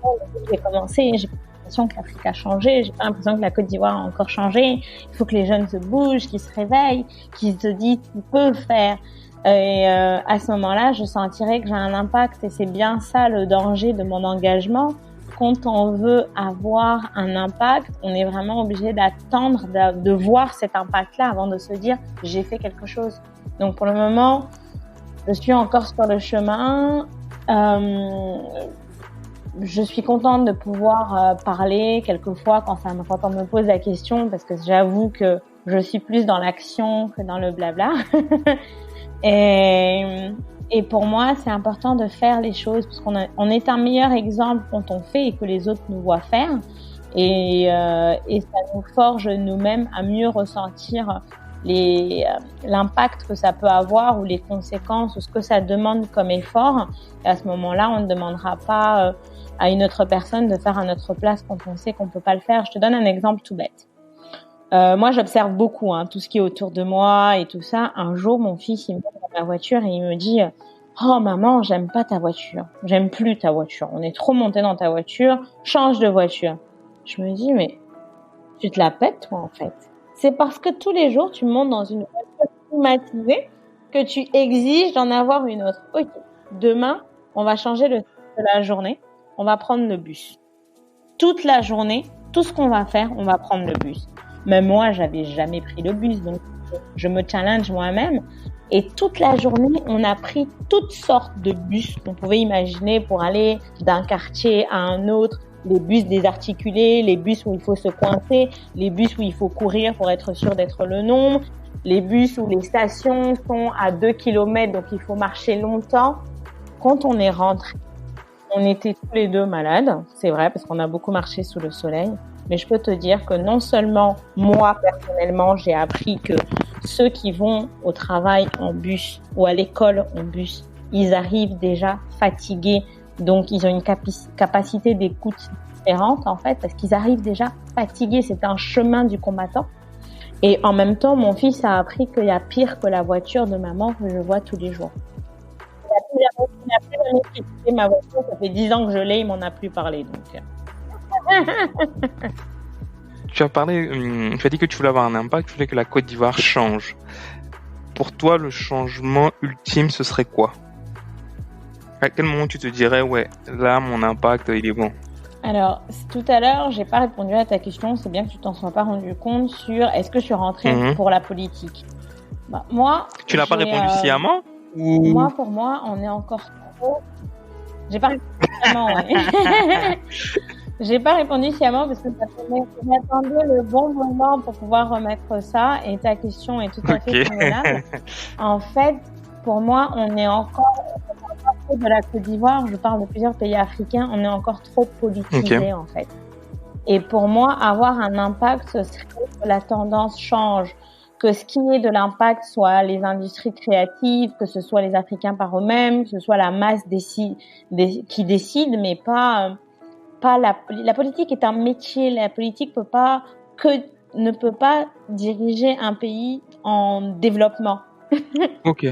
j'ai commencé, j'ai pas l'impression que l'Afrique a changé, j'ai pas l'impression que la Côte d'Ivoire a encore changé. Il faut que les jeunes se bougent, qu'ils se réveillent, qu'ils se disent qu'ils peuvent faire. Et à ce moment-là, je sentirais que j'ai un impact et c'est bien ça le danger de mon engagement. Quand on veut avoir un impact, on est vraiment obligé d'attendre de voir cet impact-là avant de se dire j'ai fait quelque chose. Donc pour le moment, je suis encore sur le chemin. je suis contente de pouvoir parler quelquefois quand on me pose la question, parce que j'avoue que je suis plus dans l'action que dans le blabla. Et pour moi, c'est important de faire les choses, parce on est un meilleur exemple quand on fait et que les autres nous voient faire. Et ça nous forge nous-mêmes à mieux ressentir l'impact que ça peut avoir, ou les conséquences, ou ce que ça demande comme effort. Et à ce moment-là, on ne demandera pas à une autre personne de faire à notre place quand on sait qu'on peut pas le faire. Je te donne un exemple tout bête. Moi, j'observe beaucoup tout ce qui est autour de moi et tout ça. Un jour, mon fils, il me monte dans ma voiture et il me dit « Oh maman, j'aime pas ta voiture. J'aime plus ta voiture. On est trop monté dans ta voiture. Change de voiture. » Je me dis « Mais tu te la pètes, toi, en fait. C'est parce que tous les jours, tu montes dans une voiture climatisée que tu exiges d'en avoir une autre. Ok, demain, on va changer le temps de la journée. On va prendre le bus. Toute la journée, tout ce qu'on va faire, on va prendre le bus. » Même moi, j'avais jamais pris le bus, donc je me challenge moi-même. Et toute la journée, on a pris toutes sortes de bus qu'on pouvait imaginer pour aller d'un quartier à un autre. Les bus désarticulés, les bus où il faut se coincer, les bus où il faut courir pour être sûr d'être le nombre, les bus où les stations sont à 2 kilomètres, donc il faut marcher longtemps. Quand on est rentré, on était tous les deux malades, c'est vrai, parce qu'on a beaucoup marché sous le soleil. Mais je peux te dire que non seulement moi, personnellement, j'ai appris que ceux qui vont au travail en bus ou à l'école en bus, ils arrivent déjà fatigués. Donc, ils ont une capacité d'écoute différente, en fait, parce qu'ils arrivent déjà fatigués. C'est un chemin du combattant. Et en même temps, mon fils a appris qu'il y a pire que la voiture de maman que je vois tous les jours. Il n'a plus jamais critiqué ma voiture. Ça fait 10 ans que je l'ai, il m'en a plus parlé. Donc... Tu as dit que tu voulais avoir un impact, tu voulais que la Côte d'Ivoire change. Pour toi, le changement ultime, ce serait quoi? À quel moment tu te dirais, ouais, là, mon impact, il est bon? Alors, tout à l'heure, j'ai pas répondu à ta question. C'est bien que tu t'en sois pas rendu compte sur est-ce que je suis rentrée pour la politique. Moi, tu n'as pas répondu sciemment ou... Moi, pour moi, on est encore trop. J'ai pas répondu sciemment. Ouais. J'ai pas répondu sciemment parce que j'attendais le bon moment pour pouvoir remettre ça, et ta question est tout à fait convenable. En fait, pour moi, on est encore de la Côte d'Ivoire, je parle de plusieurs pays africains, on est encore trop politisé en fait. Et pour moi, avoir un impact, ce serait que la tendance change, que ce qui est de l'impact soit les industries créatives, que ce soit les Africains par eux-mêmes, que ce soit la masse qui décide, mais pas la politique est un métier. La politique ne peut pas diriger un pays en développement. Ok.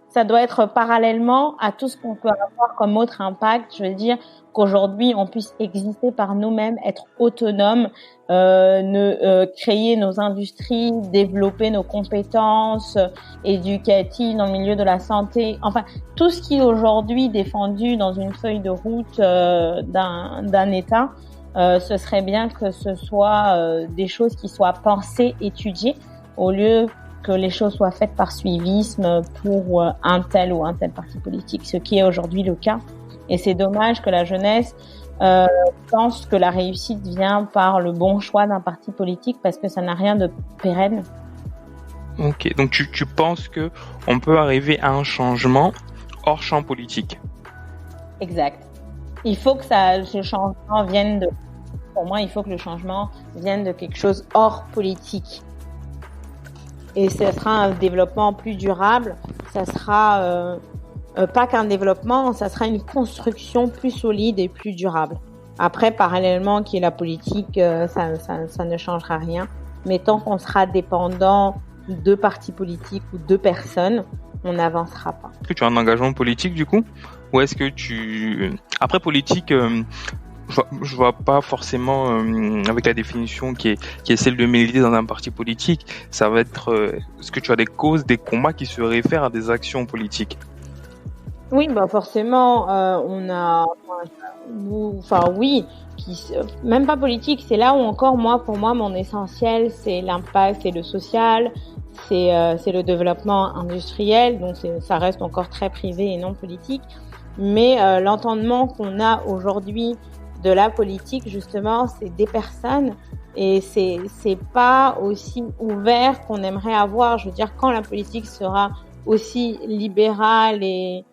Ça doit être parallèlement à tout ce qu'on peut avoir comme autre impact. Je veux dire qu'aujourd'hui, on puisse exister par nous-mêmes, être autonome, créer nos industries, développer nos compétences éducatives dans le milieu de la santé. Enfin, tout ce qui est aujourd'hui défendu dans une feuille de route d'un État, ce serait bien que ce soit des choses qui soient pensées, étudiées, au lieu que les choses soient faites par suivisme pour un tel ou un tel parti politique, ce qui est aujourd'hui le cas. Et c'est dommage que la jeunesse pense que la réussite vient par le bon choix d'un parti politique, parce que ça n'a rien de pérenne. Ok, donc tu penses que on peut arriver à un changement hors champ politique? Exact. Il faut que ce changement vienne de... Pour moi, il faut que le changement vienne de quelque chose hors politique. Et ce sera un développement plus durable. Ça sera pas qu'un développement, ça sera une construction plus solide et plus durable. Après, parallèlement, qui est la politique, ça ne changera rien. Mais tant qu'on sera dépendant de partis politiques ou de personnes, on n'avancera pas. Est-ce que tu as un engagement politique du coup? Ou est-ce que après politique, je vois pas forcément avec la définition qui est celle de militer dans un parti politique. Ça va être est-ce que tu as des causes, des combats qui se réfèrent à des actions politiques? Oui, forcément, oui, même pas politique. C'est là où encore pour moi, mon essentiel, c'est l'impact, c'est le social, c'est le développement industriel. Donc ça reste encore très privé et non politique. Mais l'entendement qu'on a aujourd'hui de la politique, justement, c'est des personnes et c'est pas aussi ouvert qu'on aimerait avoir. Je veux dire, quand la politique sera aussi libérale et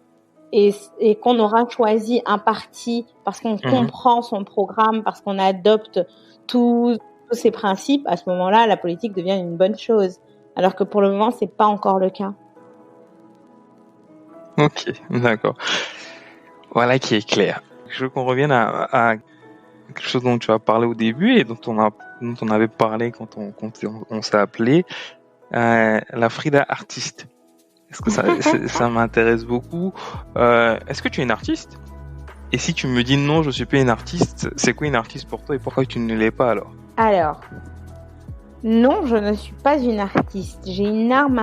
qu'on aura choisi un parti parce qu'on comprend son programme, parce qu'on adopte tous ces principes, à ce moment-là, la politique devient une bonne chose. Alors que pour le moment, c'est pas encore le cas. Ok, d'accord. Voilà qui est clair. Je veux qu'on revienne à quelque chose dont tu as parlé au début et dont on avait parlé quand on s'est appelé, la Frida artiste. Est-ce que ça m'intéresse beaucoup. Est-ce que tu es une artiste? Et si tu me dis non, je suis pas une artiste, c'est quoi une artiste pour toi et pourquoi tu ne l'es pas alors? Alors, non, je ne suis pas une artiste. J'ai une âme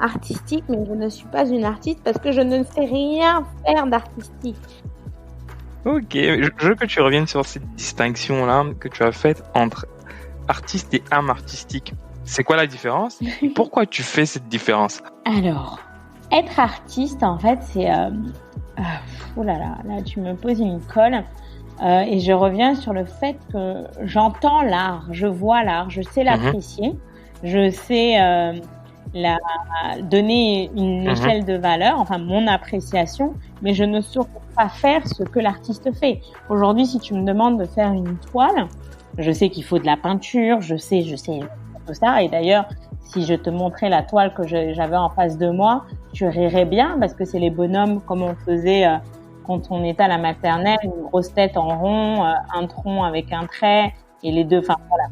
artistique, mais je ne suis pas une artiste parce que je ne sais rien faire d'artistique. Ok, je veux que tu reviennes sur cette distinction-là que tu as faite entre artiste et âme artistique. C'est quoi la différence? Pourquoi tu fais cette différence? Alors, être artiste, en fait, c'est... oh là là, là, tu me poses une colle. Et je reviens sur le fait que j'entends l'art, je vois l'art, je sais l'apprécier, je sais donner une échelle de valeur, enfin mon appréciation, mais je ne saurais pas faire ce que l'artiste fait. Aujourd'hui, si tu me demandes de faire une toile, je sais qu'il faut de la peinture, je sais tout ça. Et d'ailleurs, si je te montrais la toile que j'avais en face de moi, tu rirais bien parce que c'est les bonhommes comme on faisait quand on était à la maternelle, une grosse tête en rond, un tronc avec un trait et les deux, enfin voilà.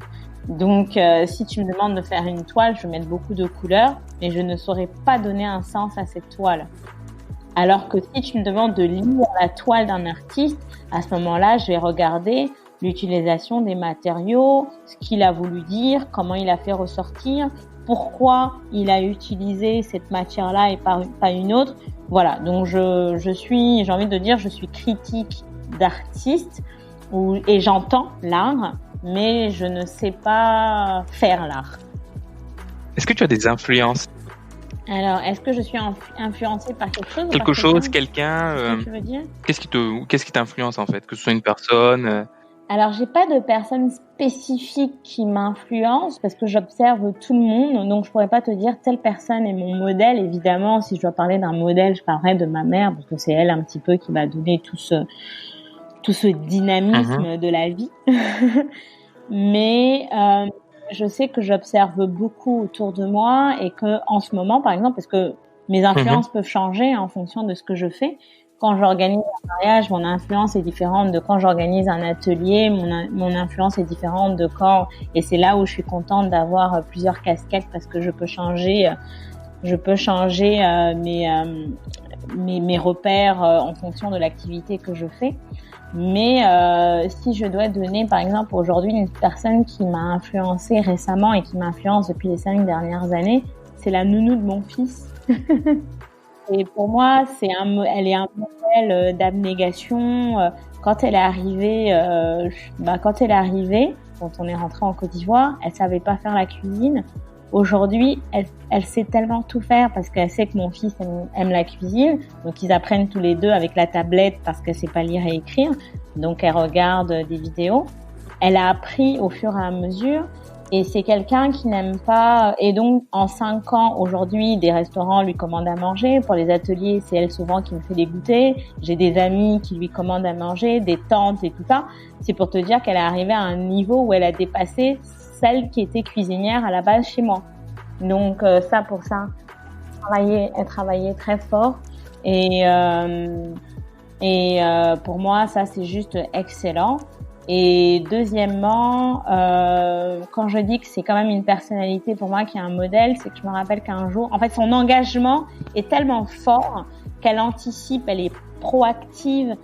Donc, si tu me demandes de faire une toile, je vais mettre beaucoup de couleurs, mais je ne saurais pas donner un sens à cette toile. Alors que si tu me demandes de lire la toile d'un artiste, à ce moment-là, je vais regarder l'utilisation des matériaux, ce qu'il a voulu dire, comment il a fait ressortir, pourquoi il a utilisé cette matière-là et pas une autre. Voilà, donc j'ai envie de dire, je suis critique d'artiste et j'entends l'art, mais je ne sais pas faire l'art. Est-ce que tu as des influences? Alors, est-ce que je suis influencée par quelque chose? Quelque chose, quelqu'un. Qu'est-ce que tu veux dire? Qu'est-ce qui t'influence en fait? Que ce soit une personne. Alors, j'ai pas de personne spécifique qui m'influence parce que j'observe tout le monde, donc je pourrais pas te dire telle personne est mon modèle. Évidemment, si je dois parler d'un modèle, je parlerai de ma mère parce que c'est elle un petit peu qui m'a donné tout ce dynamisme de la vie. Mais je sais que j'observe beaucoup autour de moi et que en ce moment, par exemple, parce que mes influences peuvent changer en fonction de ce que je fais. Quand j'organise un mariage, mon influence est différente de quand j'organise un atelier. Mon influence est différente de quand, et c'est là où je suis contente d'avoir plusieurs casquettes parce que je peux changer mes repères en fonction de l'activité que je fais. Mais si je dois donner, par exemple, aujourd'hui, une personne qui m'a influencée récemment et qui m'influence depuis les 5 dernières années, c'est la nounou de mon fils. Et pour moi, elle est un modèle d'abnégation. Quand elle est arrivée, quand on est rentré en Côte d'Ivoire, elle savait pas faire la cuisine. Aujourd'hui, elle sait tellement tout faire parce qu'elle sait que mon fils aime la cuisine. Donc, ils apprennent tous les deux avec la tablette parce qu'elle sait pas lire et écrire. Donc, elle regarde des vidéos. Elle a appris au fur et à mesure. Et c'est quelqu'un qui n'aime pas... Et donc, en 5 ans, aujourd'hui, des restaurants lui commandent à manger. Pour les ateliers, c'est elle souvent qui me fait des goûters. J'ai des amis qui lui commandent à manger, des tantes et tout ça. C'est pour te dire qu'elle est arrivée à un niveau où elle a dépassé celle qui était cuisinière à la base chez moi. Donc, ça, pour ça, elle travaillait très fort. Et pour moi, ça, c'est juste excellent. Et deuxièmement, quand je dis que c'est quand même une personnalité pour moi qui est un modèle, c'est que je me rappelle qu'un jour, en fait, son engagement est tellement fort qu'elle anticipe, elle est proactive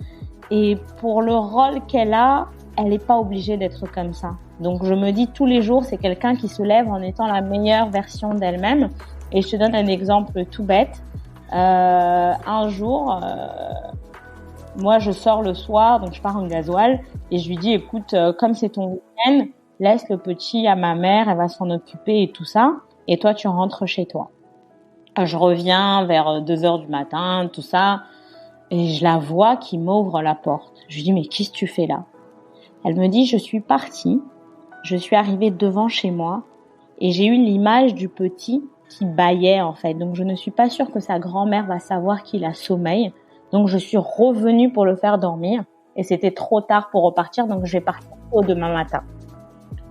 et pour le rôle qu'elle a, elle n'est pas obligée d'être comme ça. Donc, je me dis tous les jours, c'est quelqu'un qui se lève en étant la meilleure version d'elle-même. Et je te donne un exemple tout bête. Un jour... moi, je sors le soir, donc je pars en gasoil et je lui dis, écoute, comme c'est ton week-end, laisse le petit à ma mère, elle va s'en occuper et tout ça. Et toi, tu rentres chez toi. Je reviens vers 2 heures du matin, tout ça. et je la vois qui m'ouvre la porte. Je lui dis, mais qu'est-ce que tu fais là? Elle me dit, je suis partie, je suis arrivée devant chez moi et j'ai eu l'image du petit qui bâillait en fait. Donc je ne suis pas sûre que sa grand-mère va savoir qu'il a sommeil. Donc je suis revenue pour le faire dormir et c'était trop tard pour repartir, donc je vais partir au demain matin.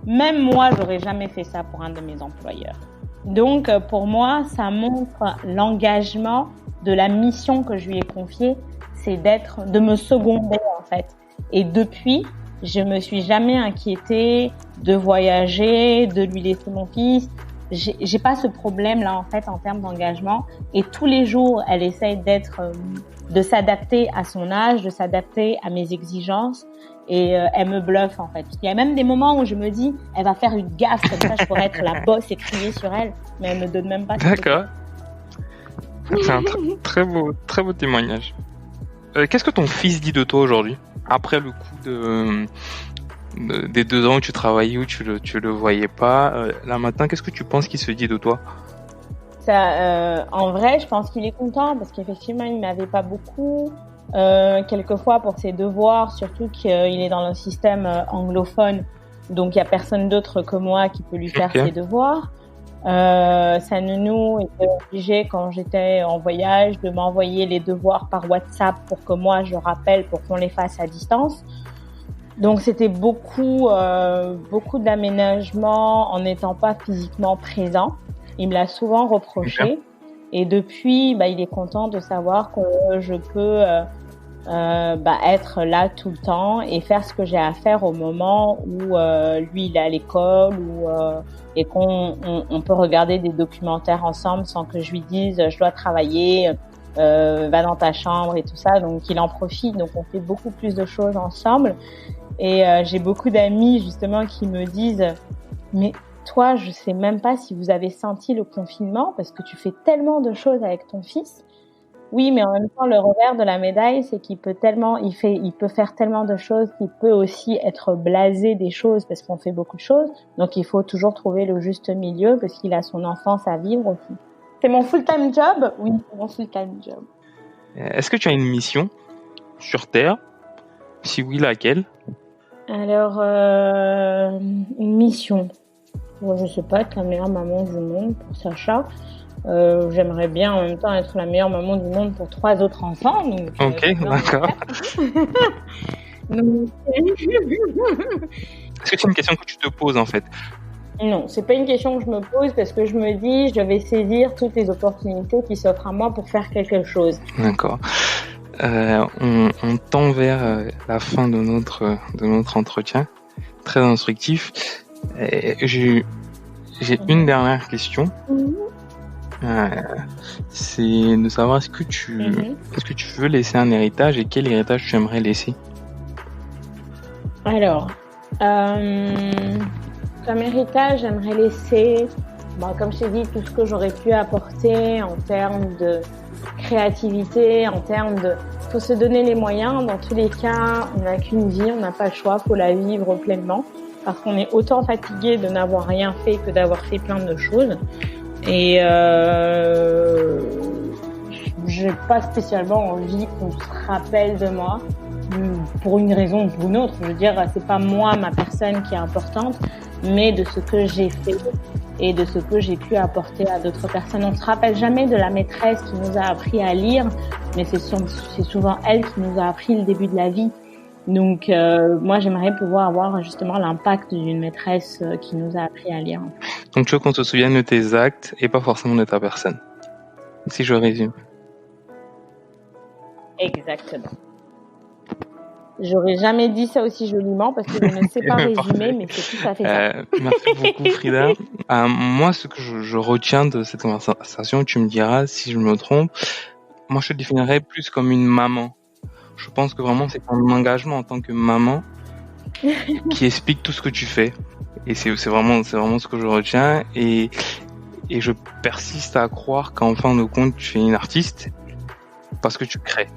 Même moi, j'aurais jamais fait ça pour un de mes employeurs. Donc pour moi, ça montre l'engagement de la mission que je lui ai confiée, c'est de me seconder en fait. Et depuis, je me suis jamais inquiétée de voyager, de lui laisser mon fils. J'ai pas ce problème là en fait en termes d'engagement. Et tous les jours, elle essaye de s'adapter à son âge, de s'adapter à mes exigences. Et elle me bluffe en fait. Il y a même des moments où je me dis, elle va faire une gaffe comme ça, je pourrais être la bosse et crier sur elle, mais elle me donne même pas. D'accord. C'est un très beau témoignage. Qu'est-ce que ton fils dit de toi aujourd'hui, après le coup des 2 ans où tu travaillais, où tu le voyais pas, là maintenant, qu'est-ce que tu penses qu'il se dit de toi? Ça, en vrai, je pense qu'il est content parce qu'effectivement, il m'avait pas beaucoup. Quelquefois pour ses devoirs, surtout qu'il est dans le système anglophone, donc il y a personne d'autre que moi qui peut lui faire ses devoirs. Sa nounou était obligée quand j'étais en voyage de m'envoyer les devoirs par WhatsApp pour que moi je rappelle pour qu'on les fasse à distance. Donc c'était beaucoup d'aménagement en n'étant pas physiquement présent. Il me l'a souvent reproché. Et depuis, il est content de savoir que je peux être là tout le temps et faire ce que j'ai à faire au moment où lui il est à l'école et qu'on peut regarder des documentaires ensemble sans que je lui dise je dois travailler, va dans ta chambre et tout ça. Donc il en profite. Donc on fait beaucoup plus de choses ensemble. Et j'ai beaucoup d'amis justement qui me disent mais toi, je sais même pas si vous avez senti le confinement parce que tu fais tellement de choses avec ton fils. Oui, mais en même temps, le revers de la médaille, c'est qu'il peut faire tellement de choses qu'il peut aussi être blasé des choses parce qu'on fait beaucoup de choses. Donc, il faut toujours trouver le juste milieu parce qu'il a son enfance à vivre aussi. C'est mon full-time job? Oui, c'est mon full-time job. Est-ce que tu as une mission sur Terre? Si oui, laquelle? Alors, une mission. Moi, je sais pas, être la meilleure maman du monde pour Sacha. J'aimerais bien en même temps être la meilleure maman du monde pour 3 autres enfants. Donc, ok, d'accord. Donc... Est-ce que c'est une question que tu te poses en fait? Non, c'est pas une question que je me pose parce que je me dis je vais saisir toutes les opportunités qui s'offrent à moi pour faire quelque chose. D'accord. On tend vers la fin de notre entretien, très instructif. J'ai une dernière question. C'est de savoir est-ce que tu veux laisser un héritage et quel héritage tu aimerais laisser? Alors, comme héritage, j'aimerais laisser, comme je t'ai dit, tout ce que j'aurais pu apporter en termes de créativité, en termes de... faut se donner les moyens. Dans tous les cas, on n'a qu'une vie, on n'a pas le choix, faut la vivre pleinement. Parce qu'on est autant fatigué de n'avoir rien fait que d'avoir fait plein de choses. Et j'ai pas spécialement envie qu'on se rappelle de moi pour une raison ou pour une autre. Je veux dire, c'est pas moi, ma personne qui est importante, mais de ce que j'ai fait et de ce que j'ai pu apporter à d'autres personnes. On se rappelle jamais de la maîtresse qui nous a appris à lire, mais c'est souvent elle qui nous a appris le début de la vie. Donc, moi, j'aimerais pouvoir avoir justement l'impact d'une maîtresse qui nous a appris à lire. Donc, tu veux qu'on se souvienne de tes actes et pas forcément de ta personne, si je résume. Exactement. J'aurais jamais dit ça aussi joliment parce que je ne sais pas résumer, mais c'est tout à fait ça. Merci beaucoup, Frida. Moi, ce que je retiens de cette conversation, tu me diras si je me trompe, moi, je te définirais plus comme une maman. Je pense que vraiment c'est ton engagement en tant que maman qui explique tout ce que tu fais. Et c'est vraiment ce que je retiens. Et je persiste à croire qu'en fin de compte, tu es une artiste parce que tu crées.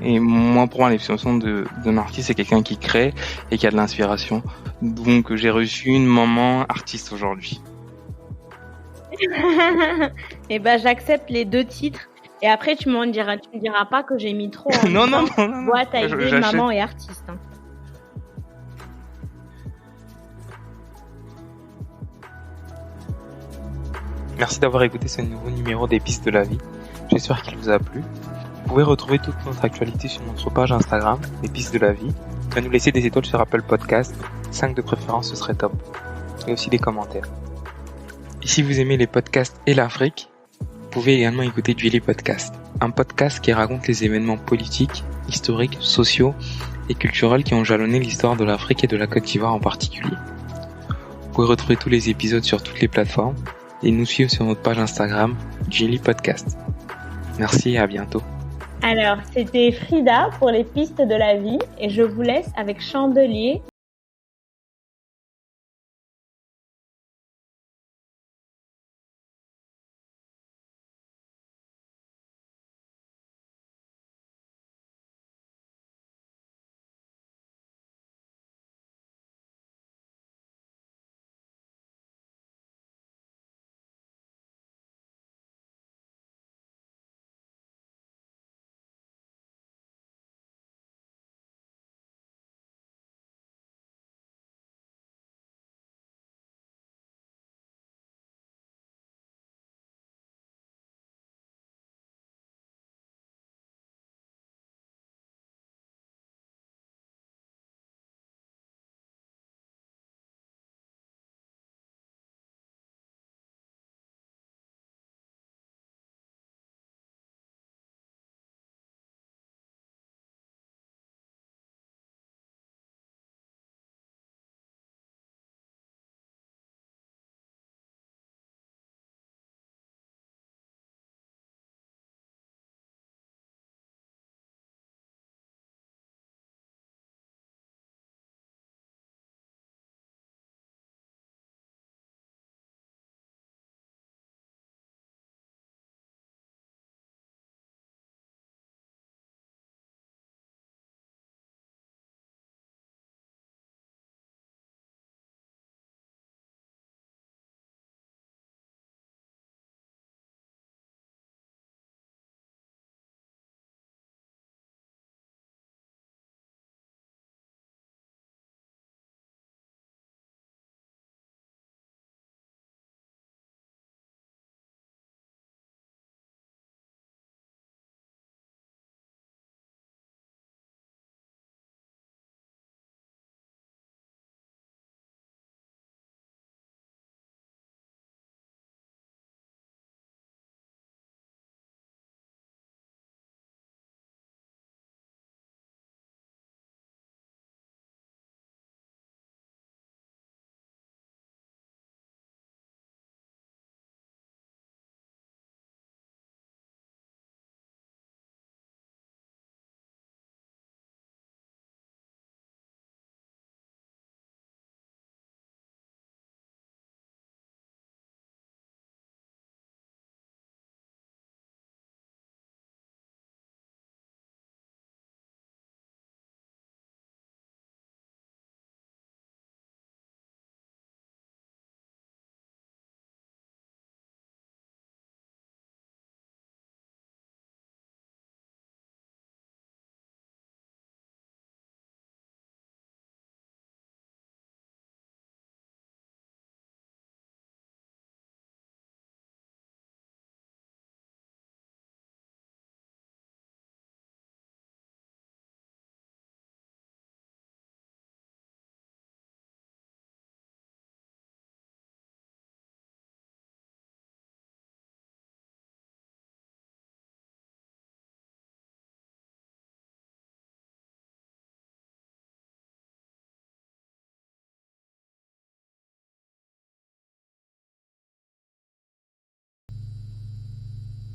Et moi, pour moi, la définition d'un artiste, c'est quelqu'un qui crée et qui a de l'inspiration. Donc, j'ai reçu une maman artiste aujourd'hui. Et j'accepte les 2 titres. Et après, tu me diras pas que j'ai mis trop en Non. boîte à idées, J'achète. maman et artiste. Hein. Merci d'avoir écouté ce nouveau numéro des Pistes de la vie. J'espère qu'il vous a plu. Vous pouvez retrouver toute notre actualité sur notre page Instagram, les Pistes de la vie. Et nous laisser des étoiles sur Apple Podcast. 5 de préférence, ce serait top. Et aussi des commentaires. Et si vous aimez les podcasts et l'Afrique, vous pouvez également écouter Djily Podcast. Un podcast qui raconte les événements politiques, historiques, sociaux et culturels qui ont jalonné l'histoire de l'Afrique et de la Côte d'Ivoire en particulier. Vous pouvez retrouver tous les épisodes sur toutes les plateformes et nous suivre sur notre page Instagram, Djily Podcast. Merci et à bientôt. Alors, c'était Frida pour les pistes de la vie et je vous laisse avec Chandelier.